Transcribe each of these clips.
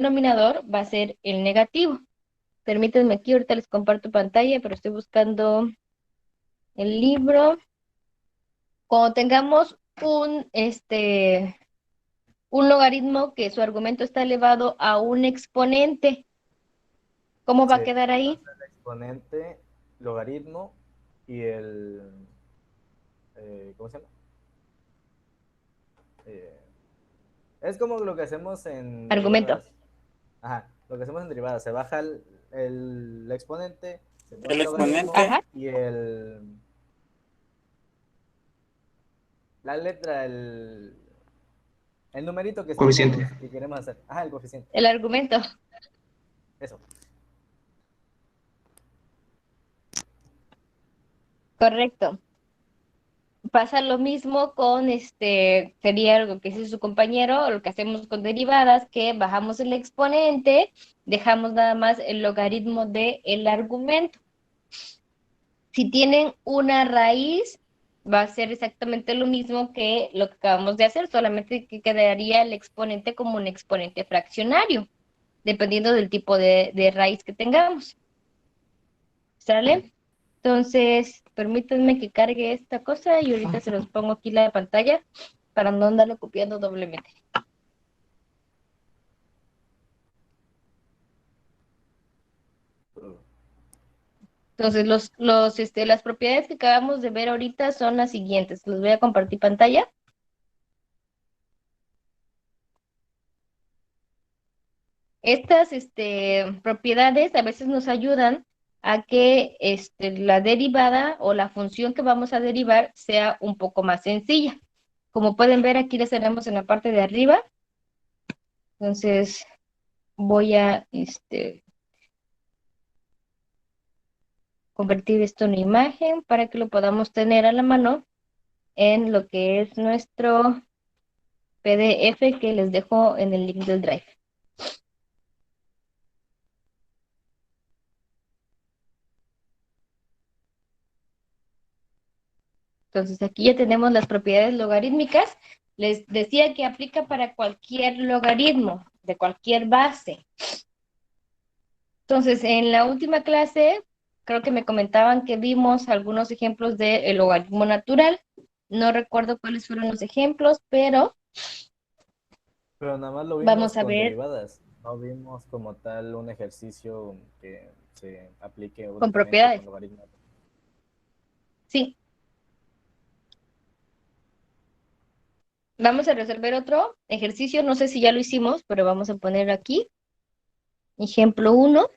denominador va a ser el negativo. Permítanme aquí, ahorita les comparto pantalla, pero estoy buscando el libro. Cuando tengamos un logaritmo que su argumento está elevado a un exponente, ¿cómo va Sí, a quedar ahí? el exponente, logaritmo y ¿cómo se llama? Eh, es como lo que hacemos en Argumento. derivadas. Ajá, lo que hacemos en derivadas. Se baja el exponente, se pone El el logaritmo Ajá, exponente, y la letra, el numerito Coeficiente. que queremos hacer. Ajá, el coeficiente. el argumento. Eso. Correcto. Pasa lo mismo con sería algo que dice su compañero, o lo que hacemos con derivadas, que bajamos el exponente, dejamos nada más el logaritmo del argumento. Si tienen una raíz, va a ser exactamente lo mismo que lo que acabamos de hacer, solamente que quedaría el exponente como un exponente fraccionario, dependiendo del tipo de raíz que tengamos. ¿Sale? Entonces, permítanme que cargue esta cosa y ahorita se los pongo aquí en la pantalla para no andarlo copiando doblemente. Entonces, las propiedades que acabamos de ver ahorita son las siguientes. Les voy a compartir pantalla. Estas propiedades a veces nos ayudan a que la derivada o la función que vamos a derivar sea un poco más sencilla. Como pueden ver, aquí les tenemos en la parte de arriba. Entonces, voy a convertir esto en imagen para que lo podamos tener a la mano en lo que es nuestro PDF que les dejo en el link del Drive. Entonces aquí ya tenemos las propiedades logarítmicas. Les decía que aplica para cualquier logaritmo, de cualquier base. Entonces, en la última clase, creo que me comentaban que vimos algunos ejemplos del logaritmo natural. No recuerdo cuáles fueron los ejemplos, pero Pero nada más lo vimos vamos a con ver derivadas. No vimos como tal un ejercicio que se aplique con únicamente con propiedades. logaritmos. Sí, vamos a resolver otro ejercicio. No sé si ya lo hicimos, pero vamos a poner aquí ejemplo 1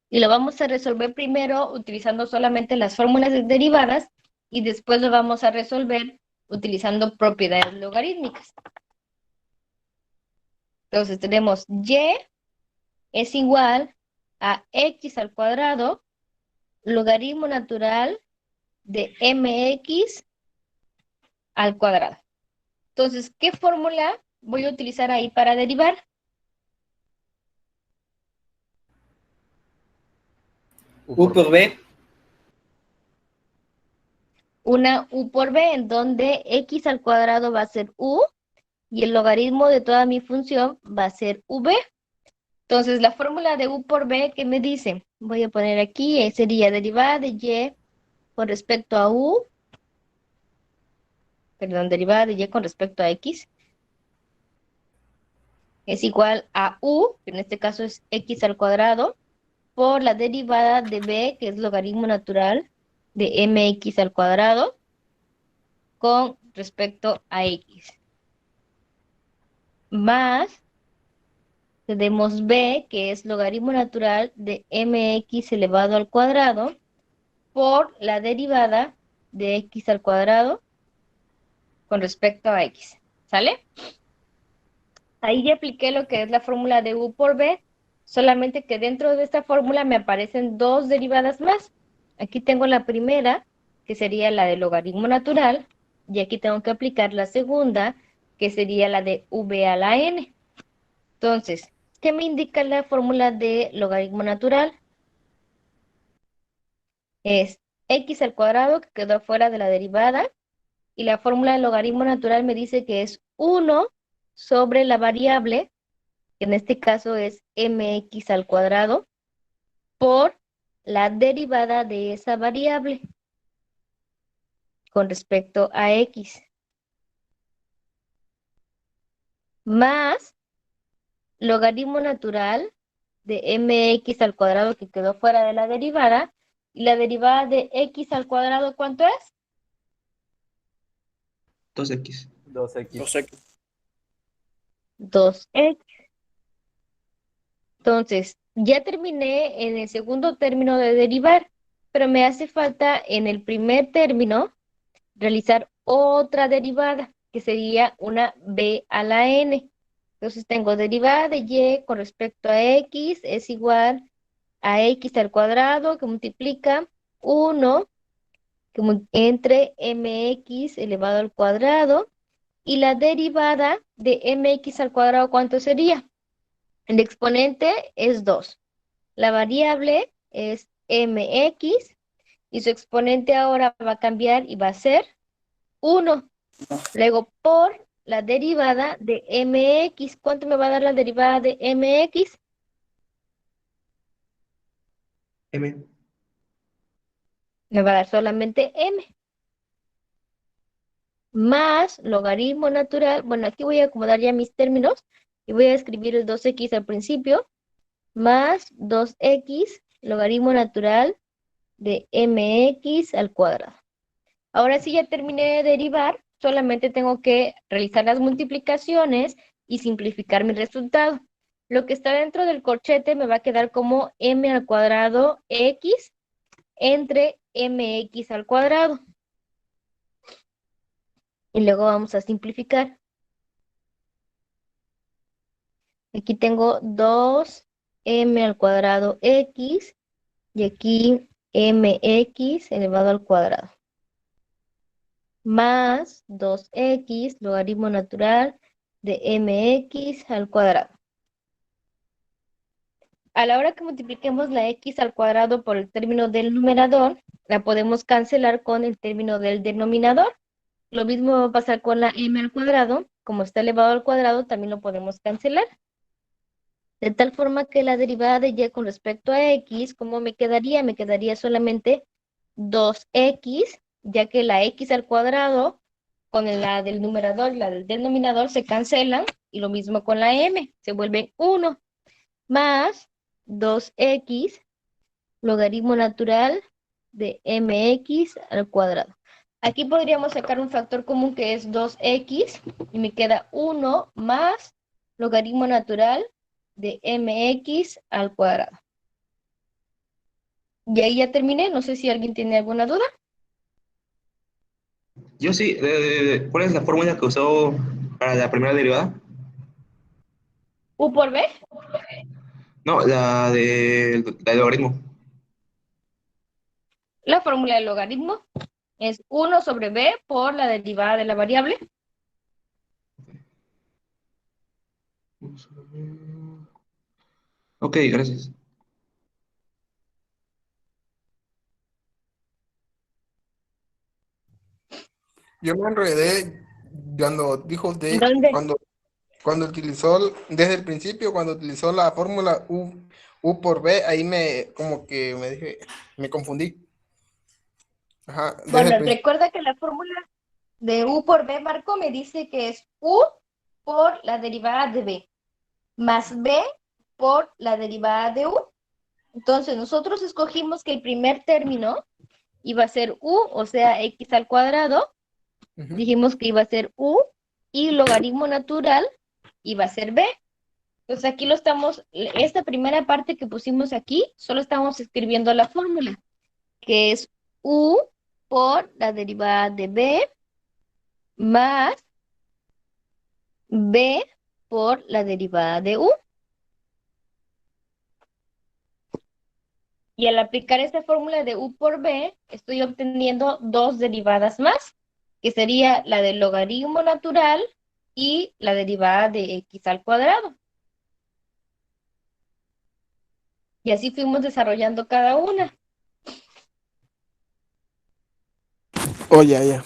y lo vamos a resolver primero utilizando solamente las fórmulas de derivadas y después lo vamos a resolver utilizando propiedades logarítmicas. Entonces tenemos y es igual a x al cuadrado logaritmo natural de mx al cuadrado. Entonces, ¿qué fórmula voy a utilizar ahí para derivar? U U por por B. B, Una u por b, en donde x al cuadrado va a ser u y el logaritmo de toda mi función va a ser v. Entonces, la fórmula de u por b, ¿qué me dice? Voy a poner aquí, sería derivada de y con respecto a u, perdón, derivada de y con respecto a x, es igual a u, que en este caso es x al cuadrado, por la derivada de b, que es logaritmo natural de mx al cuadrado, con respecto a x. Más, tenemos b, que es logaritmo natural de mx elevado al cuadrado, por la derivada de x al cuadrado con respecto a x. ¿Sale? Ahí ya apliqué lo que es la fórmula de u por b, solamente que dentro de esta fórmula me aparecen dos derivadas más. Aquí tengo la primera, que sería la de logaritmo natural, y aquí tengo que aplicar la segunda, que sería la de v a la n. Entonces, ¿qué me indica la fórmula de logaritmo natural? Es x al cuadrado, que quedó fuera de la derivada, y la fórmula de logaritmo natural me dice que es 1 sobre la variable que en este caso es mx al cuadrado, por la derivada de esa variable con respecto a x, más logaritmo natural de mx al cuadrado que quedó fuera de la derivada, y la derivada de x al cuadrado, ¿cuánto es? 2x. 2x. 2x. 2x. Entonces, ya terminé en el segundo término de derivar, pero me hace falta en el primer término realizar otra derivada, que sería una b a la n. Entonces tengo derivada de y con respecto a x es igual a x al cuadrado, que multiplica 1 entre mx elevado al cuadrado, y la derivada de mx al cuadrado, ¿cuánto sería? El exponente es 2. La variable es mx y su exponente ahora va a cambiar y va a ser 1. Luego por la derivada de mx. ¿Cuánto me va a dar la derivada de mx? M. Me va a dar solamente m. Más logaritmo natural. Bueno, aquí voy a acomodar ya mis términos y voy a escribir el 2x al principio, más 2x logaritmo natural de mx al cuadrado. Ahora sí ya terminé de derivar, solamente tengo que realizar las multiplicaciones y simplificar mi resultado. Lo que está dentro del corchete me va a quedar como m al cuadrado x entre mx al cuadrado. Y luego vamos a simplificar. Aquí tengo 2m al cuadrado x y aquí mx elevado al cuadrado, más 2x logaritmo natural de mx al cuadrado. A la hora que multipliquemos la x al cuadrado por el término del numerador, la podemos cancelar con el término del denominador. Lo mismo va a pasar con la m al cuadrado. Como está elevado al cuadrado, también lo podemos cancelar. De tal forma que la derivada de y con respecto a x, ¿cómo me quedaría? Me quedaría solamente 2x, ya que la x al cuadrado con la del numerador y la del denominador se cancelan, y lo mismo con la m, se vuelve 1, más 2x logaritmo natural de mx al cuadrado. Aquí podríamos sacar un factor común que es 2x y me queda 1 más logaritmo natural de mx al cuadrado. Y ahí ya terminé, no sé si alguien tiene alguna duda. Yo sí, ¿cuál es la fórmula que usó para la primera derivada? U por b, No, la del logaritmo. la fórmula del logaritmo es 1 sobre b por la derivada de la variable. Ok, gracias. Yo me enredé cuando dijo ¿Dónde? cuando utilizó, desde el principio, cuando utilizó la fórmula U por B, ahí como que me confundí. Ajá, desde el Bueno, principio. recuerda que la fórmula de u por b, Marco, me dice que es u por la derivada de b, más b por la derivada de u. Entonces, nosotros escogimos que el primer término iba a ser u, o sea, x al cuadrado. Dijimos que iba a ser u y logaritmo natural iba a ser b. Entonces, aquí lo estamos, esta primera parte que pusimos aquí, solo estamos escribiendo la fórmula, que es u por la derivada de b más b por la derivada de u. Y al aplicar esta fórmula de u por b, estoy obteniendo dos derivadas más, que sería la del logaritmo natural y la derivada de x al cuadrado. Y así fuimos desarrollando cada una. Oh, ya, ya.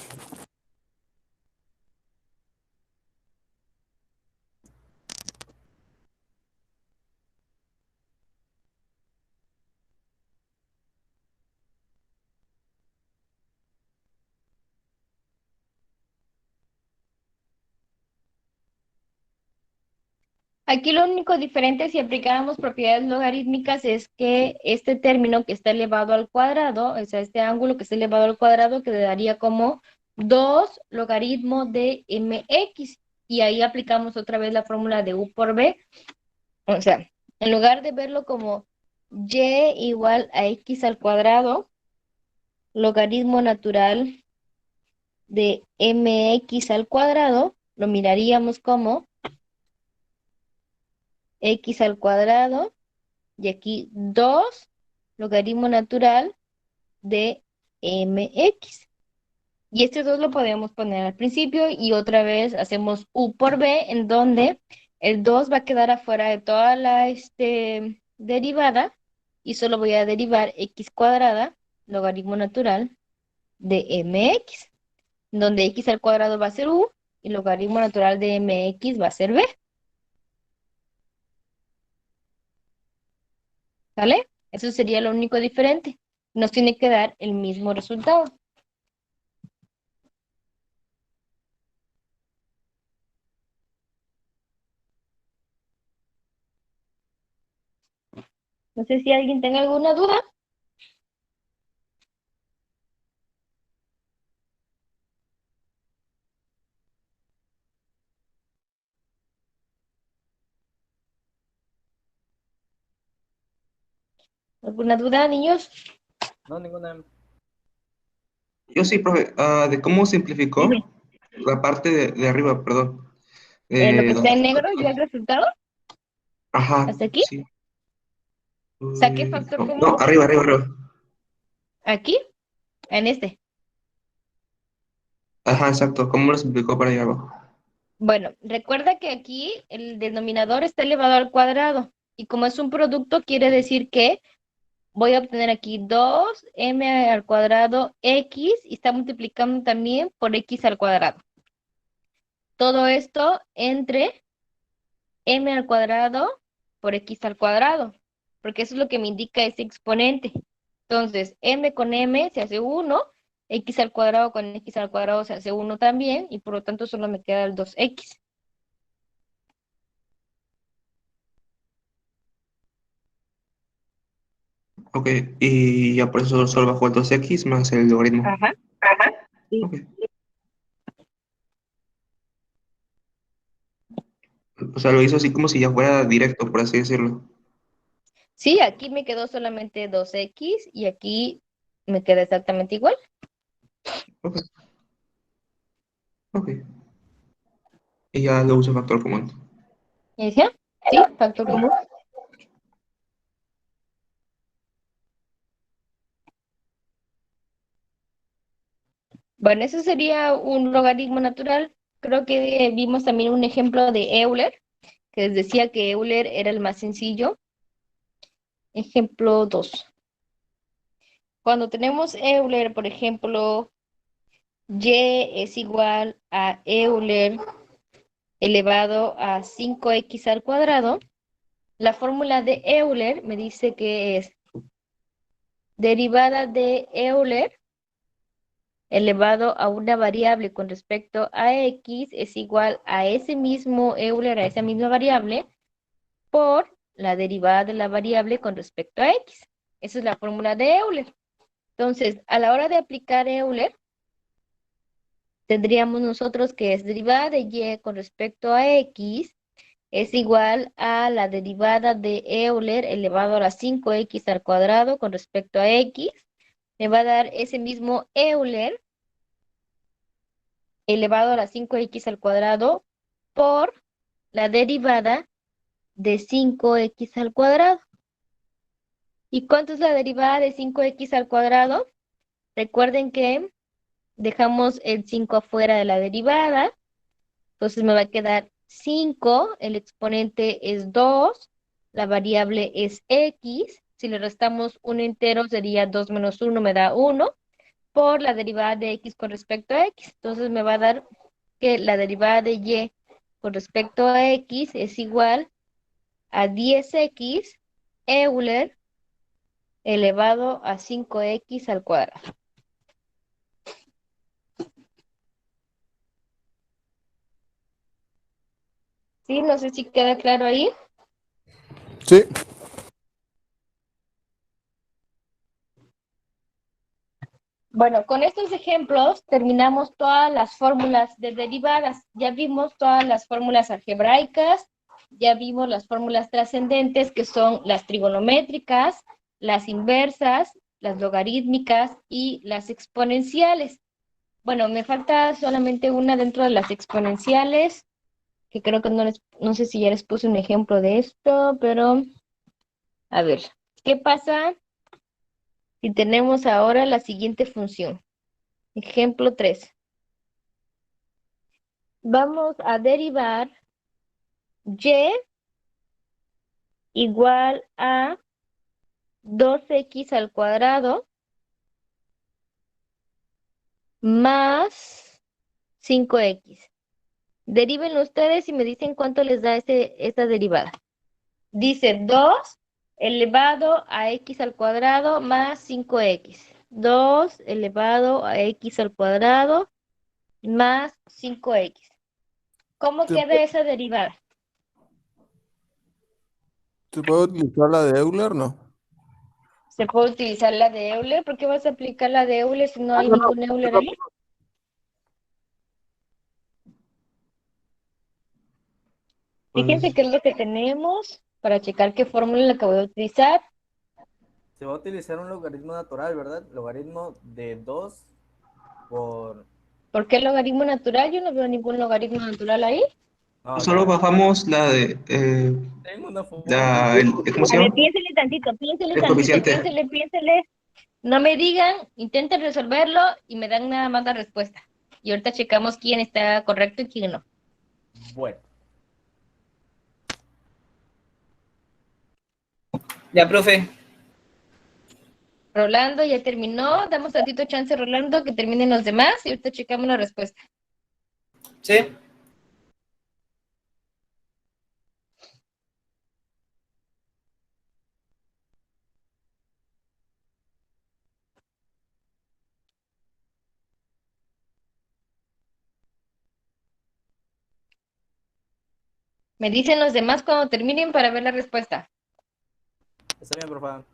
Aquí lo único diferente si aplicáramos propiedades logarítmicas es que este término que está elevado al cuadrado, o sea, este ángulo que está elevado al cuadrado quedaría como 2 logaritmo de mx. Y ahí aplicamos otra vez la fórmula de u por b. O sea, en lugar de verlo como y igual a x al cuadrado, logaritmo natural de mx al cuadrado, lo miraríamos como x al cuadrado y aquí 2 logaritmo natural de mx. Y este 2 lo podemos poner al principio y otra vez hacemos u por b, en donde el 2 va a quedar afuera de toda la derivada y solo voy a derivar x cuadrada, logaritmo natural de mx, donde x al cuadrado va a ser u y logaritmo natural de mx va a ser b. ¿Sale? Eso sería lo único diferente. Nos tiene que dar el mismo resultado. No sé si alguien tenga alguna duda. ¿Alguna duda, niños? No, ninguna. Yo sí, profe, de cómo simplificó Ujú. la parte de arriba, perdón. Lo que está Donde en negro ya el resultado. ajá, ¿Hasta aquí? sí. ¿Saqué factor No, común? no, arriba, arriba, arriba. Aquí, en este. Ajá, exacto. ¿Cómo lo simplificó para allá abajo? Bueno, recuerda que aquí el denominador está elevado al cuadrado. Y como es un producto, quiere decir que voy a obtener aquí 2m al cuadrado x y está multiplicando también por x al cuadrado. Todo esto entre m al cuadrado por x al cuadrado, porque eso es lo que me indica este exponente. Entonces, m con m se hace 1, x al cuadrado con x al cuadrado se hace 1 también, y por lo tanto solo me queda el 2x. Ok, y ya por eso solo bajó el 2x más el logaritmo. Ajá. Sí. Ok. O sea, lo hizo así como si ya fuera directo, por así decirlo. Sí, aquí me quedó solamente 2x y aquí me queda exactamente igual. Ok, ok. Y ya lo uso factor común. ¿Y ya? Sí, factor común. Bueno, eso sería un logaritmo natural. Creo que vimos también un ejemplo de Euler, que les decía que Euler era el más sencillo. Ejemplo 2. Cuando tenemos Euler, por ejemplo, y es igual a Euler elevado a 5x al cuadrado, la fórmula de Euler me dice que es derivada de Euler elevado a una variable con respecto a x es igual a ese mismo Euler, a esa misma variable, por la derivada de la variable con respecto a x. Esa es la fórmula de Euler. Entonces, a la hora de aplicar Euler, tendríamos nosotros que es derivada de y con respecto a x es igual a la derivada de Euler elevado a la 5x al cuadrado con respecto a x. Me va a dar ese mismo Euler elevado a la 5x al cuadrado por la derivada de 5x al cuadrado. ¿Y cuánto es la derivada de 5x al cuadrado? Recuerden que dejamos el 5 afuera de la derivada, entonces me va a quedar 5, el exponente es 2, la variable es x, si le restamos un entero sería 2 menos 1, me da 1, por la derivada de x con respecto a x. Entonces me va a dar que la derivada de y con respecto a x es igual a 10x Euler elevado a 5x al cuadrado. Sí, no sé si queda claro ahí. Sí. Bueno, con estos ejemplos terminamos todas las fórmulas de derivadas. Ya vimos todas las fórmulas algebraicas, ya vimos las fórmulas trascendentes, que son las trigonométricas, las inversas, las logarítmicas y las exponenciales. Bueno, me falta solamente una dentro de las exponenciales, que creo que no sé si ya les puse un ejemplo de esto, pero a ver, ¿qué pasa si tenemos ahora la siguiente función? Ejemplo 3. Vamos a derivar y igual a 2x al cuadrado más 5x. Deriven ustedes y me dicen cuánto les da esta derivada. Dice 2 elevado a x al cuadrado más 5x. 2 elevado a x al cuadrado más 5x. ¿Cómo ¿Se, queda esa derivada? se puede utilizar la de Euler? No. ¿Se puede utilizar la de Euler? ¿Por qué vas a aplicar la de Euler si no hay ningún Euler ahí? Fíjense Pues, qué es lo que tenemos para checar qué fórmula la que voy a utilizar. Se va a utilizar un logaritmo natural, ¿verdad? Logaritmo de 2 por... ¿Por qué el logaritmo natural? Yo no veo ningún logaritmo natural ahí. No, solo ya. bajamos la de, Tengo una fórmula. ¿cómo se A ver, llama? piénsele tantito, piénsele El tantito, coeficiente. piénsele, piénsele. No me digan, intenten resolverlo y me dan nada más la respuesta. Y ahorita checamos quién está correcto y quién no. Bueno, Ya, profe. Rolando ya terminó. Damos tantito chance, Rolando, que terminen los demás y ahorita checamos la respuesta. Sí. Me dicen los demás cuando terminen para ver la respuesta. está bien, profe.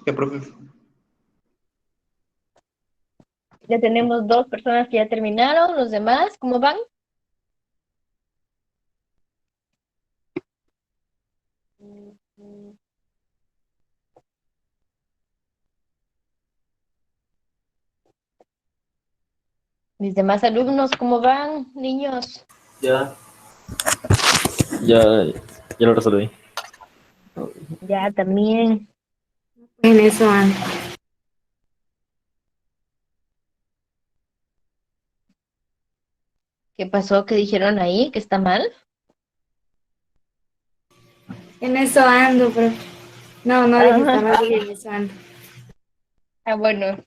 ¿Qué, profe? Ya tenemos 2 personas que ya terminaron. Los demás, ¿cómo van? Mis demás alumnos, ¿cómo van, niños? Ya, ya, ya lo resolví. Ya también. En eso ando. ¿Qué pasó? ¿Qué dijeron ahí? ¿Que está mal? En eso ando, pero no, no dije Ah, está mal, dije en eso ando. bueno.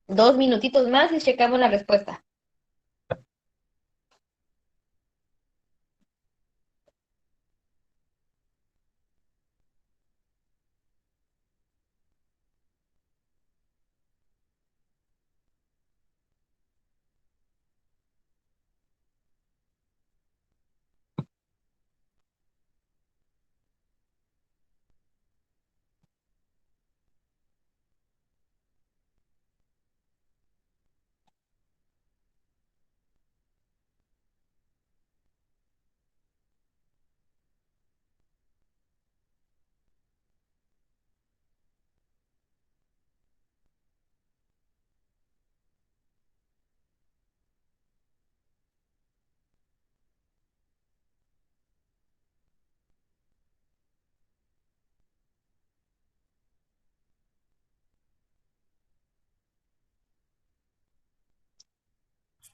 Dos minutitos más y checamos la respuesta.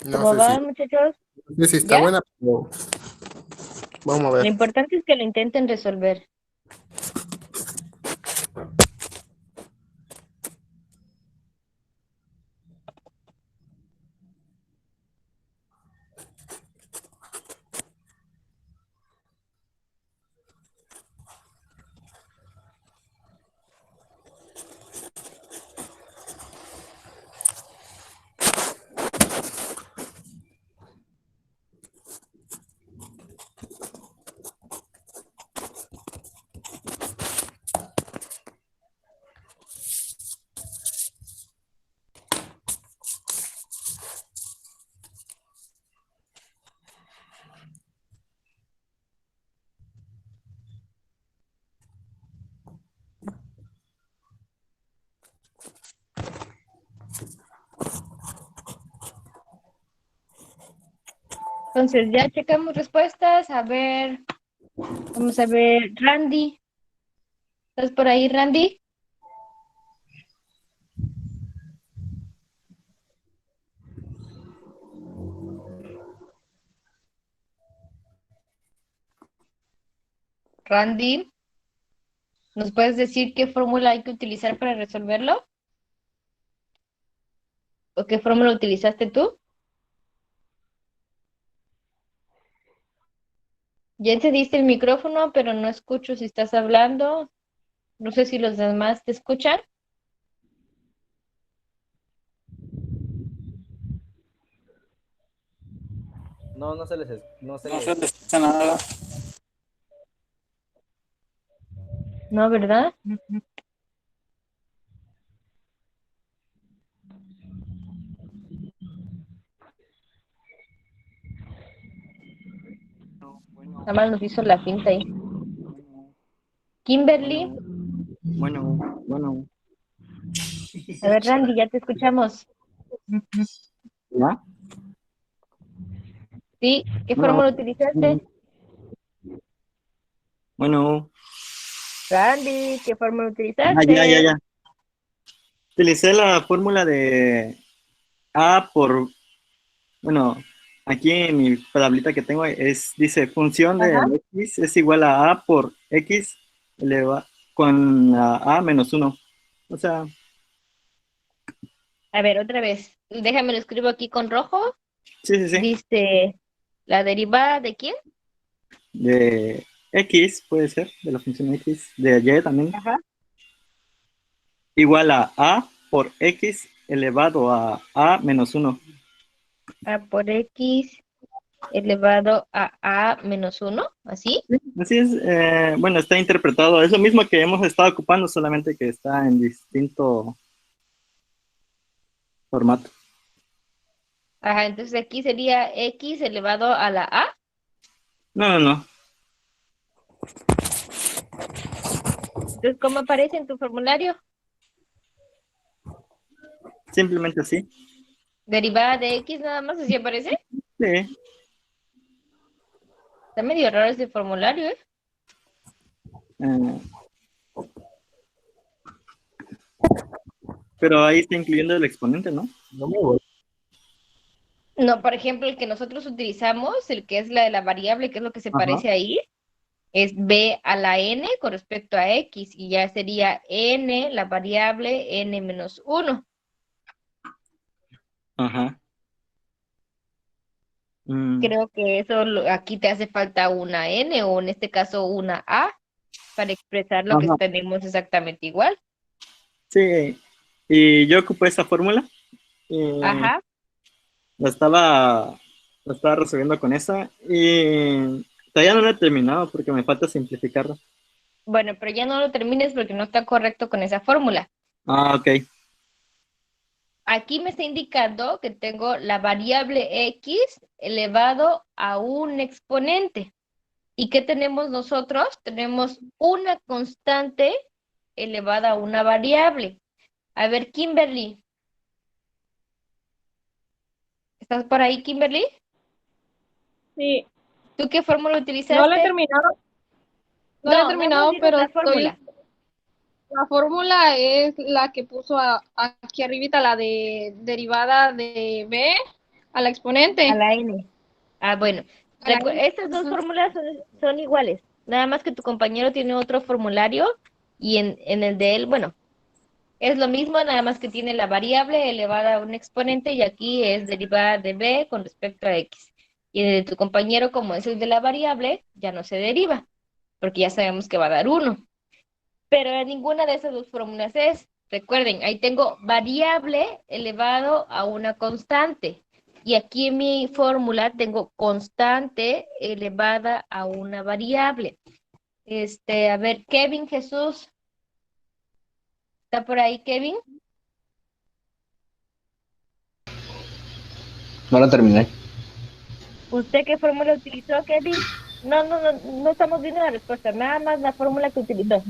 No ¿Cómo sé si, van, muchachos? no sé si está ¿Ya? buena, pero Vamos a Lo ver. importante es que lo intenten resolver. Entonces, ya checamos respuestas. A ver, vamos a ver, Randy. ¿Estás por ahí, Randy? Randy, ¿nos puedes decir qué fórmula hay que utilizar para resolverlo? ¿O qué fórmula utilizaste tú? Ya encendiste el micrófono, pero no escucho si estás hablando. No sé si los demás te escuchan. No, no se les, no se No les. se le escucha nada. No, ¿verdad? Nada más nos hizo la finta ahí. Kimberly, Bueno. a ver, Randy, ya te escuchamos. ¿Ya? ¿Sí? ¿Qué Bueno. fórmula utilizaste? Bueno. Randy, ¿qué fórmula Ah, utilizaste? ya. Utilicé la fórmula de A por, bueno, aquí en mi tablita que tengo dice función de Ajá. X es igual a A por X con la A menos 1. O sea, A ver, otra vez. Déjame lo escribo aquí con rojo. sí. Dice, ¿la derivada de quién? De X puede ser, de la función X, de Y también, Ajá. igual a A por X elevado a A menos 1. A por X elevado a menos 1, ¿así? Así es, bueno, está interpretado, es lo mismo que hemos estado ocupando, solamente que está en distinto formato. Ajá, entonces aquí sería X elevado a la A. No. Entonces, ¿cómo aparece en tu formulario? Simplemente así. Derivada de X nada más, así aparece. Sí. Está medio raro ese formulario, ¿eh? eh, pero ahí está incluyendo el exponente, ¿no? No, por ejemplo, el que nosotros utilizamos, el que es la de la variable, que es lo que se Ajá. parece ahí, es b a la n con respecto a x, y ya sería n, la variable, n menos 1. Ajá. Creo que eso aquí te hace falta una n, o en este caso una a, para expresar lo que Ajá. tenemos exactamente igual. Sí, y yo ocupé esa fórmula y Ajá. la estaba resolviendo con esa y todavía no la he terminado porque me falta simplificarla. Bueno, pero ya no lo termines porque no está correcto con esa fórmula. Ah, ok. Aquí me está indicando que tengo la variable x elevado a un exponente. ¿Y qué tenemos nosotros? Tenemos una constante elevada a una variable. A ver, Kimberly. ¿Estás por ahí, Kimberly? Sí, ¿Tú qué fórmula utilizaste? no la he terminado. No la he nada más terminado, dinos pero la fórmula. la fórmula es la que puso aquí arribita, la de derivada de b a la exponente. A la n. Ah, bueno. Estas dos fórmulas son iguales, nada más que tu compañero tiene otro formulario y en el de él, bueno, es lo mismo, nada más que tiene la variable elevada a un exponente y aquí es derivada de b con respecto a x. Y el de tu compañero, como es el de la variable, ya no se deriva, porque ya sabemos que va a dar 1. Pero en ninguna de esas dos fórmulas es. Recuerden, ahí tengo variable elevado a una constante. Y aquí en mi fórmula tengo constante elevada a una variable. A ver, Kevin Jesús. ¿Está por ahí, Kevin? No la terminé, ¿Usted qué fórmula utilizó, Kevin? No estamos viendo la respuesta, nada más la fórmula que utilizó.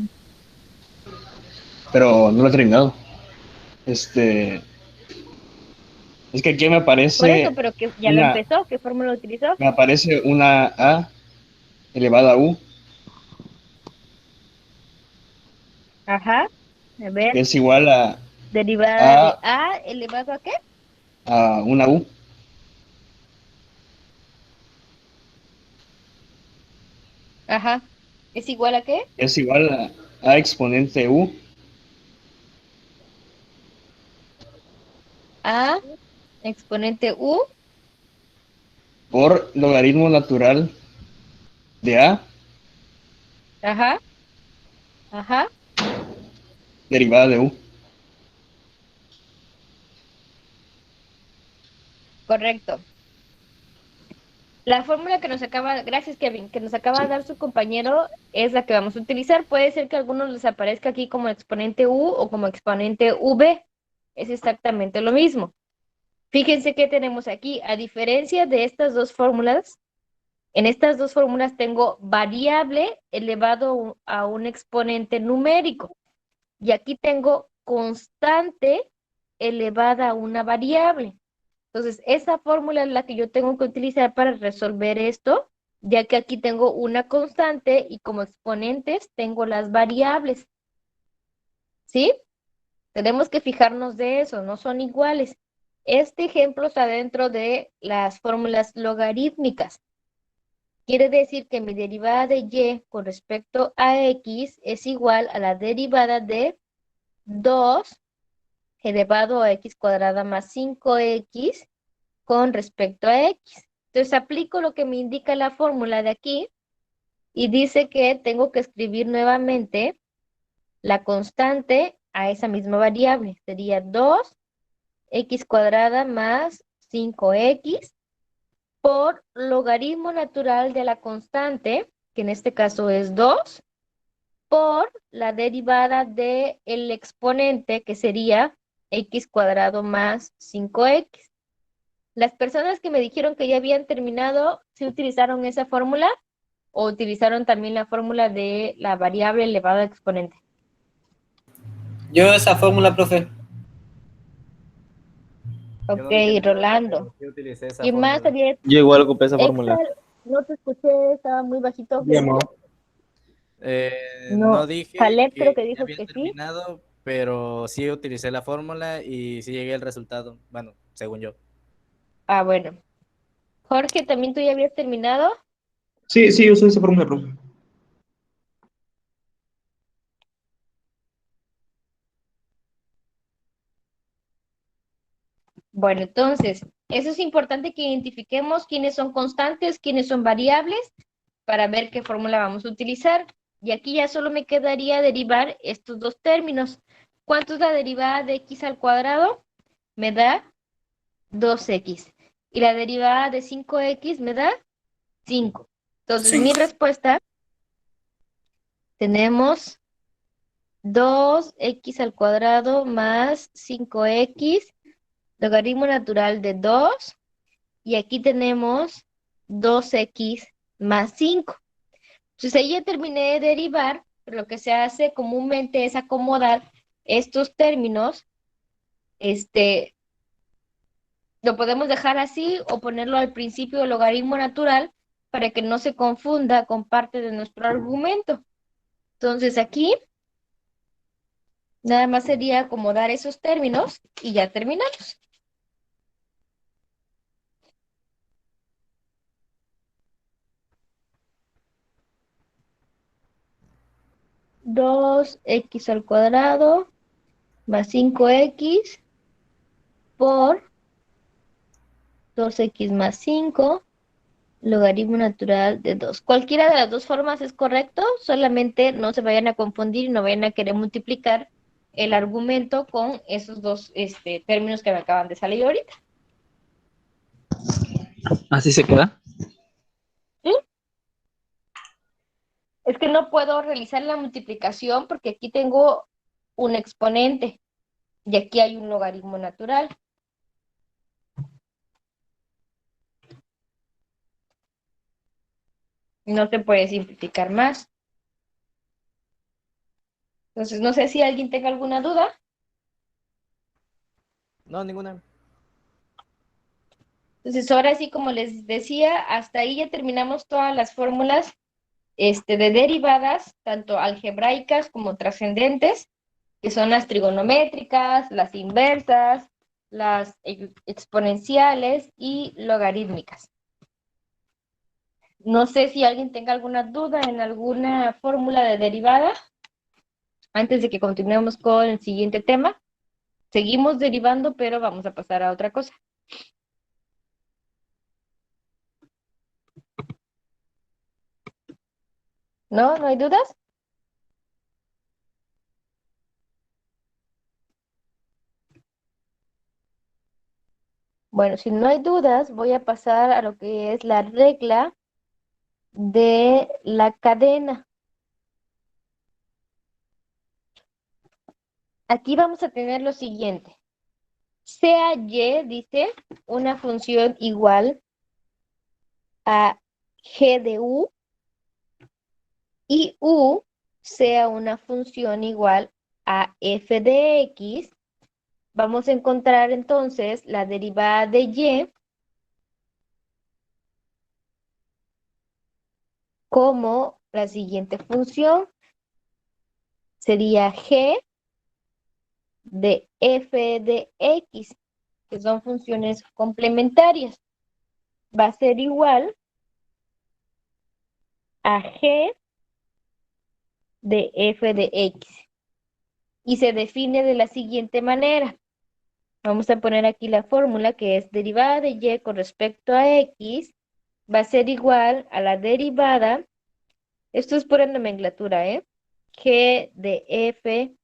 pero no la he terminado. Este, es que aquí Por eso, pero que ya lo empezó, ¿qué fórmula utilizó? me aparece una A elevada a U, Ajá, a ver, que es igual derivada de a, A elevado a qué? a una U. Ajá, ¿es igual a qué? Es igual a exponente U A exponente U, por logaritmo natural de A ajá, ajá, derivada de U. correcto. La fórmula que nos acaba, gracias Kevin, que nos acaba de dar su compañero es la que vamos a utilizar. Puede ser que a algunos les aparezca aquí como exponente U o como exponente V. Es exactamente lo mismo. Fíjense que tenemos aquí, a diferencia de estas dos fórmulas, en estas dos fórmulas tengo variable elevado a un exponente numérico. Y aquí tengo constante elevada a una variable. Entonces, esa fórmula es la que yo tengo que utilizar para resolver esto, ya que aquí tengo una constante y como exponentes tengo las variables. ¿Sí? Tenemos que fijarnos de eso, no son iguales. Este ejemplo está dentro de las fórmulas logarítmicas. Quiere decir que mi derivada de y con respecto a x es igual a la derivada de 2 elevado a x cuadrada más 5x con respecto a x. Entonces aplico lo que me indica la fórmula de aquí y dice que tengo que escribir nuevamente la constante a esa misma variable. Sería 2x cuadrada más 5x por logaritmo natural de la constante, que en este caso es 2, por la derivada del exponente, que sería x cuadrado más 5x. Las personas que me dijeron que ya habían terminado, ¿sí utilizaron esa fórmula o utilizaron también la fórmula de la variable elevada a exponente? Yo esa fórmula, profe. Yo Ok, no dije nada, pero Rolando. sí utilicé esa ¿Y más, fórmula. Ariel? Yo igual ocupé esa fórmula. Excel, no te escuché, estaba muy bajito. ¿Qué Ya no. dices? No No. dije Caleb creo que que ya dijo había que sí. terminado, pero sí utilicé la fórmula y sí llegué al resultado. Bueno, según yo. Ah, bueno. Jorge, ¿también tú ya habías terminado? Sí, sí, uso esa fórmula, profe. Bueno, entonces, eso es importante que identifiquemos quiénes son constantes, quiénes son variables, para ver qué fórmula vamos a utilizar. Y aquí ya solo me quedaría derivar estos dos términos. ¿Cuánto es la derivada de x al cuadrado? Me da 2x. Y la derivada de 5x me da 5. Entonces, mi 5. respuesta, tenemos 2x al cuadrado más 5x, logaritmo natural de 2. Y aquí tenemos 2x más 5. Entonces ahí ya terminé de derivar, pero lo que se hace comúnmente es acomodar estos términos, lo podemos dejar así o ponerlo al principio del logaritmo natural para que no se confunda con parte de nuestro argumento. Entonces aquí nada más sería acomodar esos términos y ya terminamos. 2x al cuadrado más 5x por 2x más 5 logaritmo natural de 2. Cualquiera de las dos formas es correcto, solamente no se vayan a confundir y no vayan a querer multiplicar el argumento con esos dos términos que me acaban de salir ahorita. Así se queda. ¿Sí? Es que no puedo realizar la multiplicación porque aquí tengo un exponente y aquí hay un logaritmo natural. No se puede simplificar más. Entonces, no sé si alguien tenga alguna duda. No, ninguna. Entonces, ahora sí, como les decía, hasta ahí ya terminamos todas las fórmulas de derivadas, tanto algebraicas como trascendentes, que son las trigonométricas, las inversas, las exponenciales y logarítmicas. No sé si alguien tenga alguna duda en alguna fórmula de derivada. Antes de que continuemos con el siguiente tema, seguimos derivando, pero vamos a pasar a otra cosa. ¿No? ¿No hay dudas? Bueno, si no hay dudas, voy a pasar a lo que es la regla de la cadena. Aquí vamos a tener lo siguiente. Sea y, dice, una función igual a g de u y u sea una función igual a f de x, vamos a encontrar entonces la derivada de y como la siguiente función. Sería g de f de x, que son funciones complementarias. Va a ser igual a g de f de x. Y se define de la siguiente manera. Vamos a poner aquí la fórmula que es derivada de y con respecto a x va a ser igual a la derivada, esto es pura nomenclatura, g de f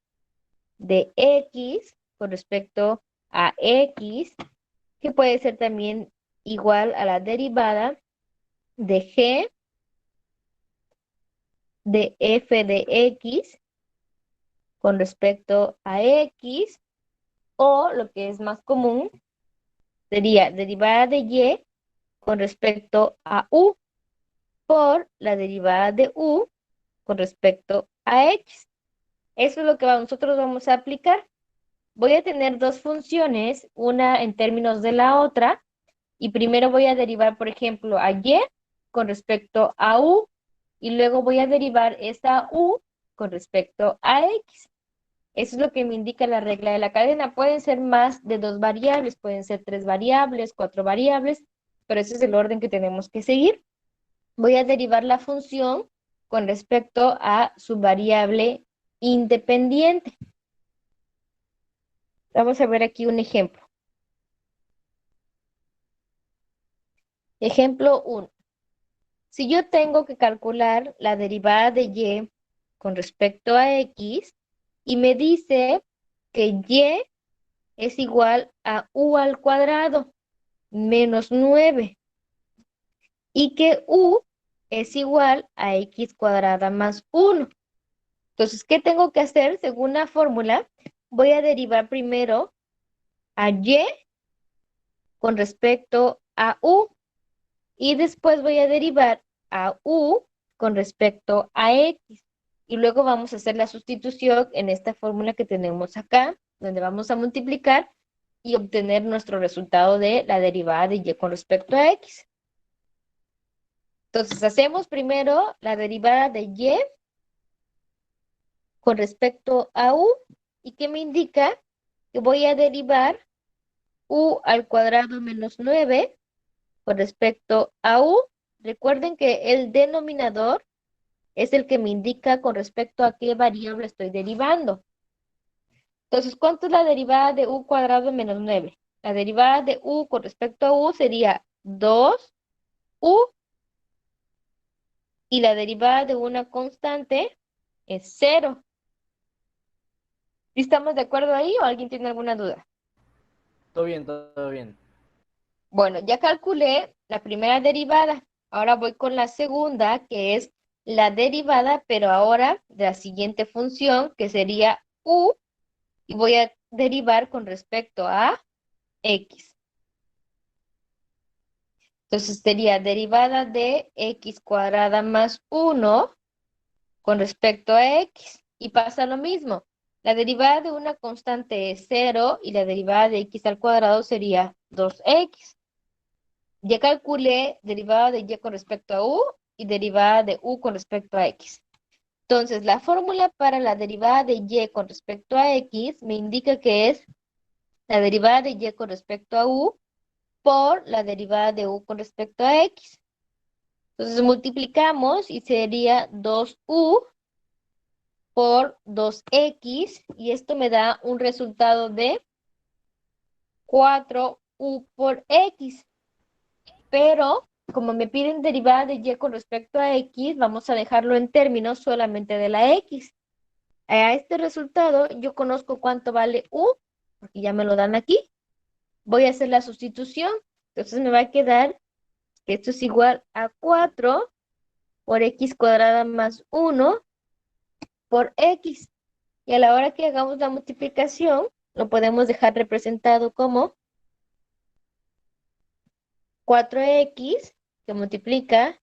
de x con respecto a x, que puede ser también igual a la derivada de g de f de x con respecto a x, o lo que es más común, sería derivada de y con respecto a u por la derivada de u con respecto a x. Eso es lo que nosotros vamos a aplicar. Voy a tener dos funciones, una en términos de la otra, y primero voy a derivar, por ejemplo, a y con respecto a u, y luego voy a derivar esa u con respecto a x. Eso es lo que me indica la regla de la cadena. Pueden ser más de 2 variables, pueden ser 3 variables, 4 variables, pero ese es el orden que tenemos que seguir. Voy a derivar la función con respecto a su variable independiente. Vamos a ver aquí un ejemplo. Ejemplo 1. Si yo tengo que calcular la derivada de y con respecto a x y me dice que y es igual a u al cuadrado menos 9 y que u es igual a x cuadrada más 1. Entonces, ¿qué tengo que hacer? Según la fórmula, voy a derivar primero a y con respecto a u y después voy a derivar a u con respecto a x. Y luego vamos a hacer la sustitución en esta fórmula que tenemos acá, donde vamos a multiplicar y obtener nuestro resultado de la derivada de y con respecto a x. Entonces, hacemos primero la derivada de y con respecto a u, y que me indica que voy a derivar u al cuadrado menos 9 con respecto a u. Recuerden que el denominador es el que me indica con respecto a qué variable estoy derivando. Entonces, ¿cuánto es la derivada de u cuadrado menos 9? La derivada de u con respecto a u sería 2u y la derivada de una constante es 0. ¿Estamos de acuerdo ahí o alguien tiene alguna duda? Todo bien, todo bien. Bueno, ya calculé la primera derivada. Ahora voy con la segunda, que es la derivada, pero ahora de la siguiente función, que sería u, y voy a derivar con respecto a x. Entonces sería derivada de x cuadrada más 1 con respecto a x. Y pasa lo mismo. La derivada de una constante es 0 y la derivada de x al cuadrado sería 2x. Ya calculé derivada de y con respecto a u y derivada de u con respecto a x. Entonces, la fórmula para la derivada de y con respecto a x me indica que es la derivada de y con respecto a u por la derivada de u con respecto a x. Entonces, multiplicamos y sería 2u por 2x y esto me da un resultado de 4u por x. Pero como me piden derivada de y con respecto a x, vamos a dejarlo en términos solamente de la x. A este resultado yo conozco cuánto vale u, porque ya me lo dan aquí. Voy a hacer la sustitución. Entonces me va a quedar que esto es igual a 4 por x cuadrada más 1 por x. Y a la hora que hagamos la multiplicación, lo podemos dejar representado como 4x que multiplica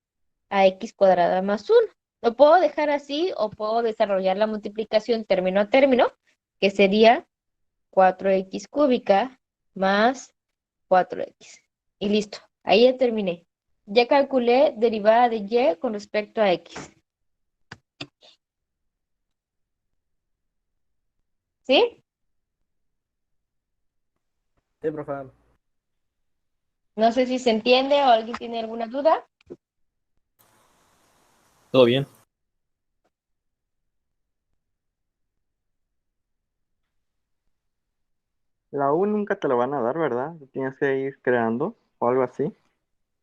a x cuadrada más 1. Lo puedo dejar así o puedo desarrollar la multiplicación término a término, que sería 4x cúbica más 4x. Y listo, ahí ya terminé. Ya calculé derivada de y con respecto a x. ¿Sí? Sí, profe. No sé si se entiende o alguien tiene alguna duda. Todo bien. La U nunca te lo van a dar, ¿verdad? Tienes que ir creando o algo así.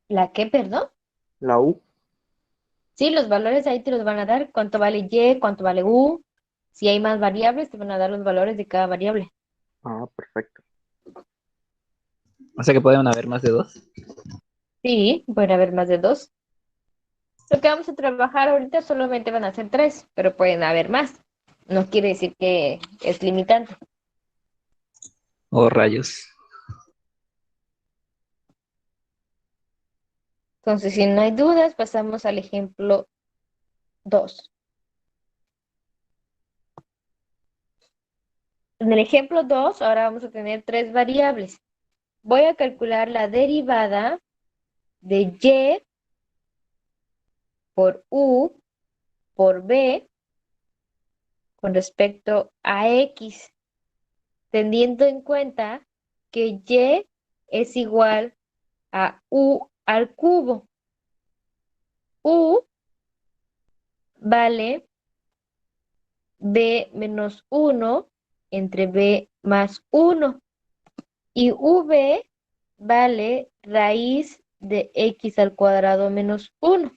¿La qué, perdón? La U. Sí, los valores ahí te los van a dar. ¿Cuánto vale y? ¿Cuánto vale u? Si hay más variables, te van a dar los valores de cada variable. Ah, perfecto. O sea que pueden haber más de dos. Sí, pueden haber más de dos. Lo que vamos a trabajar ahorita solamente van a ser 3, pero pueden haber más. No quiere decir que es limitante. O rayos. Entonces, si no hay dudas, pasamos al ejemplo 2. En el ejemplo 2, ahora vamos a tener 3 variables. Voy a calcular la derivada de y por u por b con respecto a x, teniendo en cuenta que y es igual a u al cubo. U vale b menos 1 entre b más 1 y v vale raíz de x al cuadrado menos 1.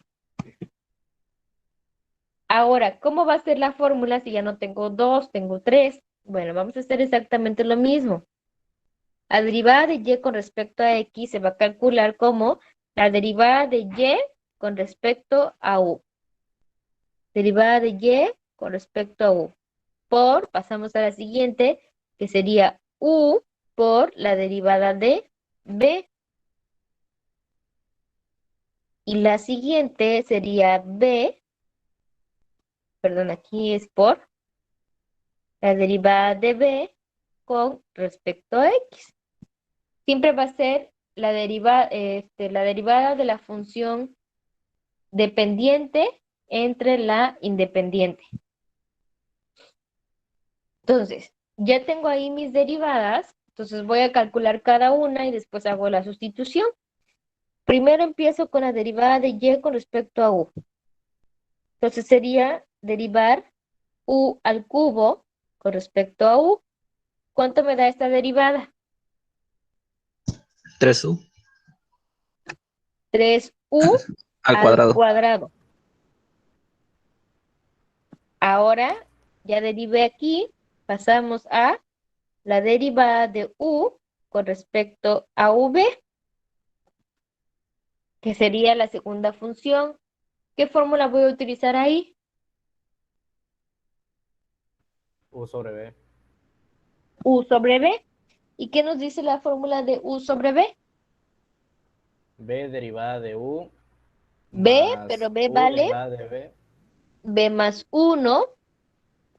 Ahora, ¿cómo va a ser la fórmula si ya no tengo 2, tengo 3? Bueno, vamos a hacer exactamente lo mismo. La derivada de y con respecto a x se va a calcular como la derivada de y con respecto a u. Derivada de y con respecto a u. Pasamos a la siguiente, que sería u por la derivada de b. Y la siguiente sería b, perdón, aquí es por la derivada de b con respecto a x. Siempre va a ser la derivada de la función dependiente entre la independiente. Entonces, ya tengo ahí mis derivadas, entonces voy a calcular cada una y después hago la sustitución. Primero empiezo con la derivada de y con respecto a u. Entonces sería derivar u al cubo con respecto a u. ¿Cuánto me da esta derivada? 3u 3u al al cuadrado. cuadrado. Ahora ya derivé aquí, pasamos a la derivada de u con respecto a v, que sería la segunda función. ¿Qué fórmula voy a utilizar ahí? U sobre B. U sobre b. ¿Y qué nos dice la fórmula de u sobre b? B derivada de U B, más pero b U vale derivada de B. b más 1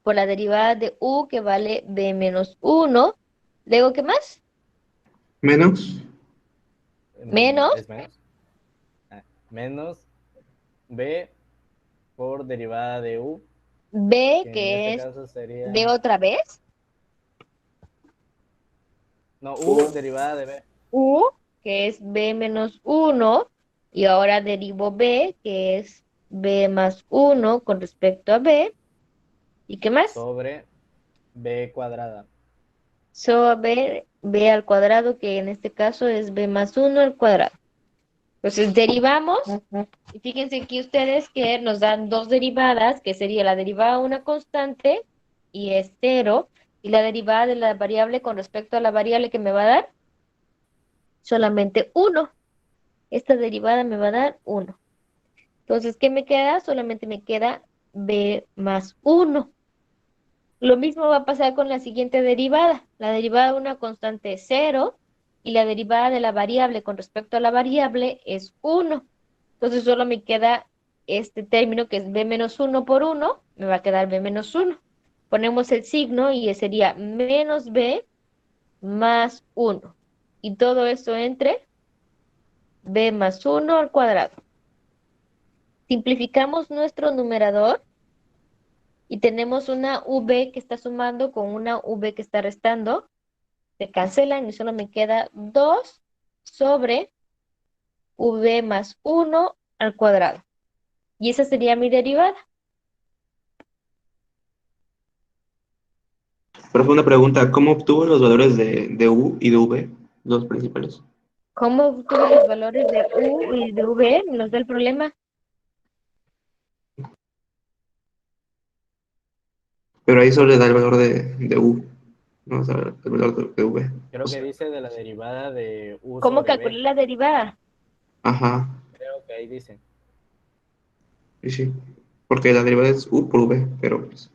por la derivada de u que vale b menos 1. Luego, ¿qué más? Menos. Menos ¿Es menos? Menos B por derivada de U, b, que en que este es caso sería... b otra vez. No, U derivada de B. U, que es b menos 1, y ahora derivo b, que es b más 1 con respecto a b. ¿Y qué más? Sobre B cuadrada. Sobre b al cuadrado, que en este caso es b más 1 al cuadrado. Entonces derivamos, y fíjense aquí ustedes que nos dan dos derivadas, que sería la derivada de una constante, y es 0, y la derivada de la variable con respecto a la variable que me va a dar solamente 1. Esta derivada me va a dar 1. Entonces, ¿qué me queda? Solamente me queda b más 1. Lo mismo va a pasar con la siguiente derivada. La derivada de una constante es 0 y la derivada de la variable con respecto a la variable es 1. Entonces, solo me queda este término que es b menos 1 por 1. Me va a quedar b menos 1. Ponemos el signo y sería menos b más 1. Y todo esto entre b más 1 al cuadrado. Simplificamos nuestro numerador y tenemos una v que está sumando con una v que está restando. Se cancelan y solo me queda 2 sobre v más 1 al cuadrado. Y esa sería mi derivada. Pero fue una pregunta, ¿cómo obtuvo los valores de U y de V, los principales? ¿Cómo obtuve los valores de u y de v? Nos da el problema. Pero ahí solo le da el valor de U, no o sea, el valor de V. Creo O que sea, dice de la derivada de U ¿Cómo sobre calculé B. la derivada? ajá, Creo que ahí dice. sí, sí. Porque la derivada es U por V, pero pues,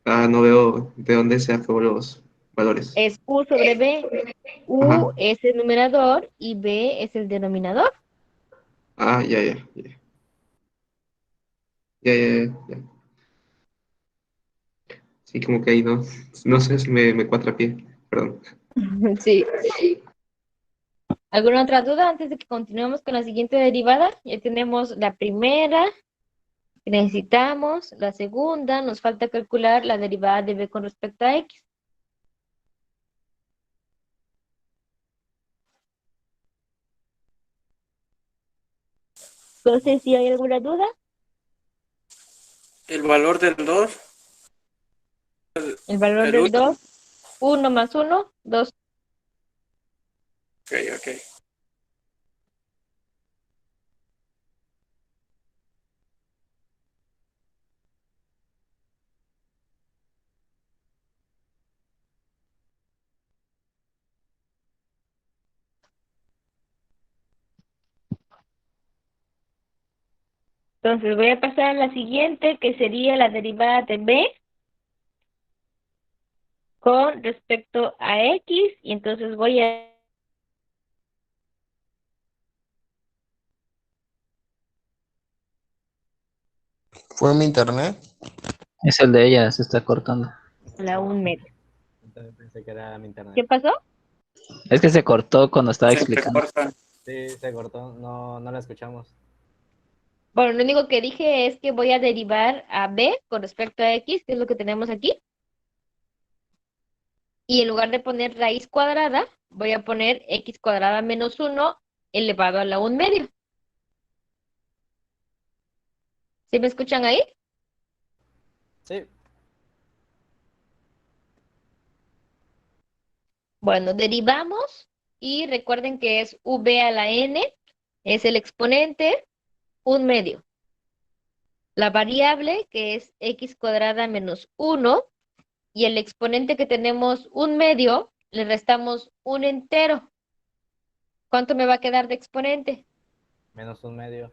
no veo de dónde se sacó los valores. Es u sobre b. U Ajá. es el numerador y b es el denominador. Ah, ya, ya, ya. Ya, ya, ya, ya. Sí, como que ahí no sé si me cuatrapié, perdón. Sí. ¿Alguna otra duda antes de que continuemos con la siguiente derivada? Ya tenemos la primera que necesitamos, la segunda, nos falta calcular la derivada de b con respecto a x. No sé si hay alguna duda. El valor del 2, El valor el del 1. 2, 1 más 1, 2. Ok, ok. Entonces voy a pasar a la siguiente, que sería la derivada de b con respecto a x, y entonces voy a... Fue mi internet. Es el de ella, se está cortando. la 1 medio. Entonces pensé que era mi internet. ¿Qué pasó? Es que se cortó cuando estaba Se explicando. corta. Sí, se cortó. No la escuchamos. Bueno, lo único que dije es que voy a derivar a b con respecto a x, que es lo que tenemos aquí. Y en lugar de poner raíz cuadrada, voy a poner x cuadrada menos 1 elevado a la 1 medio. ¿Sí me escuchan ahí? Sí. Bueno, derivamos y recuerden que es v a la n, es el exponente, un medio. La variable, que es x cuadrada menos 1, y el exponente que tenemos un medio, le restamos un entero. ¿Cuánto me va a quedar de exponente? Menos un medio.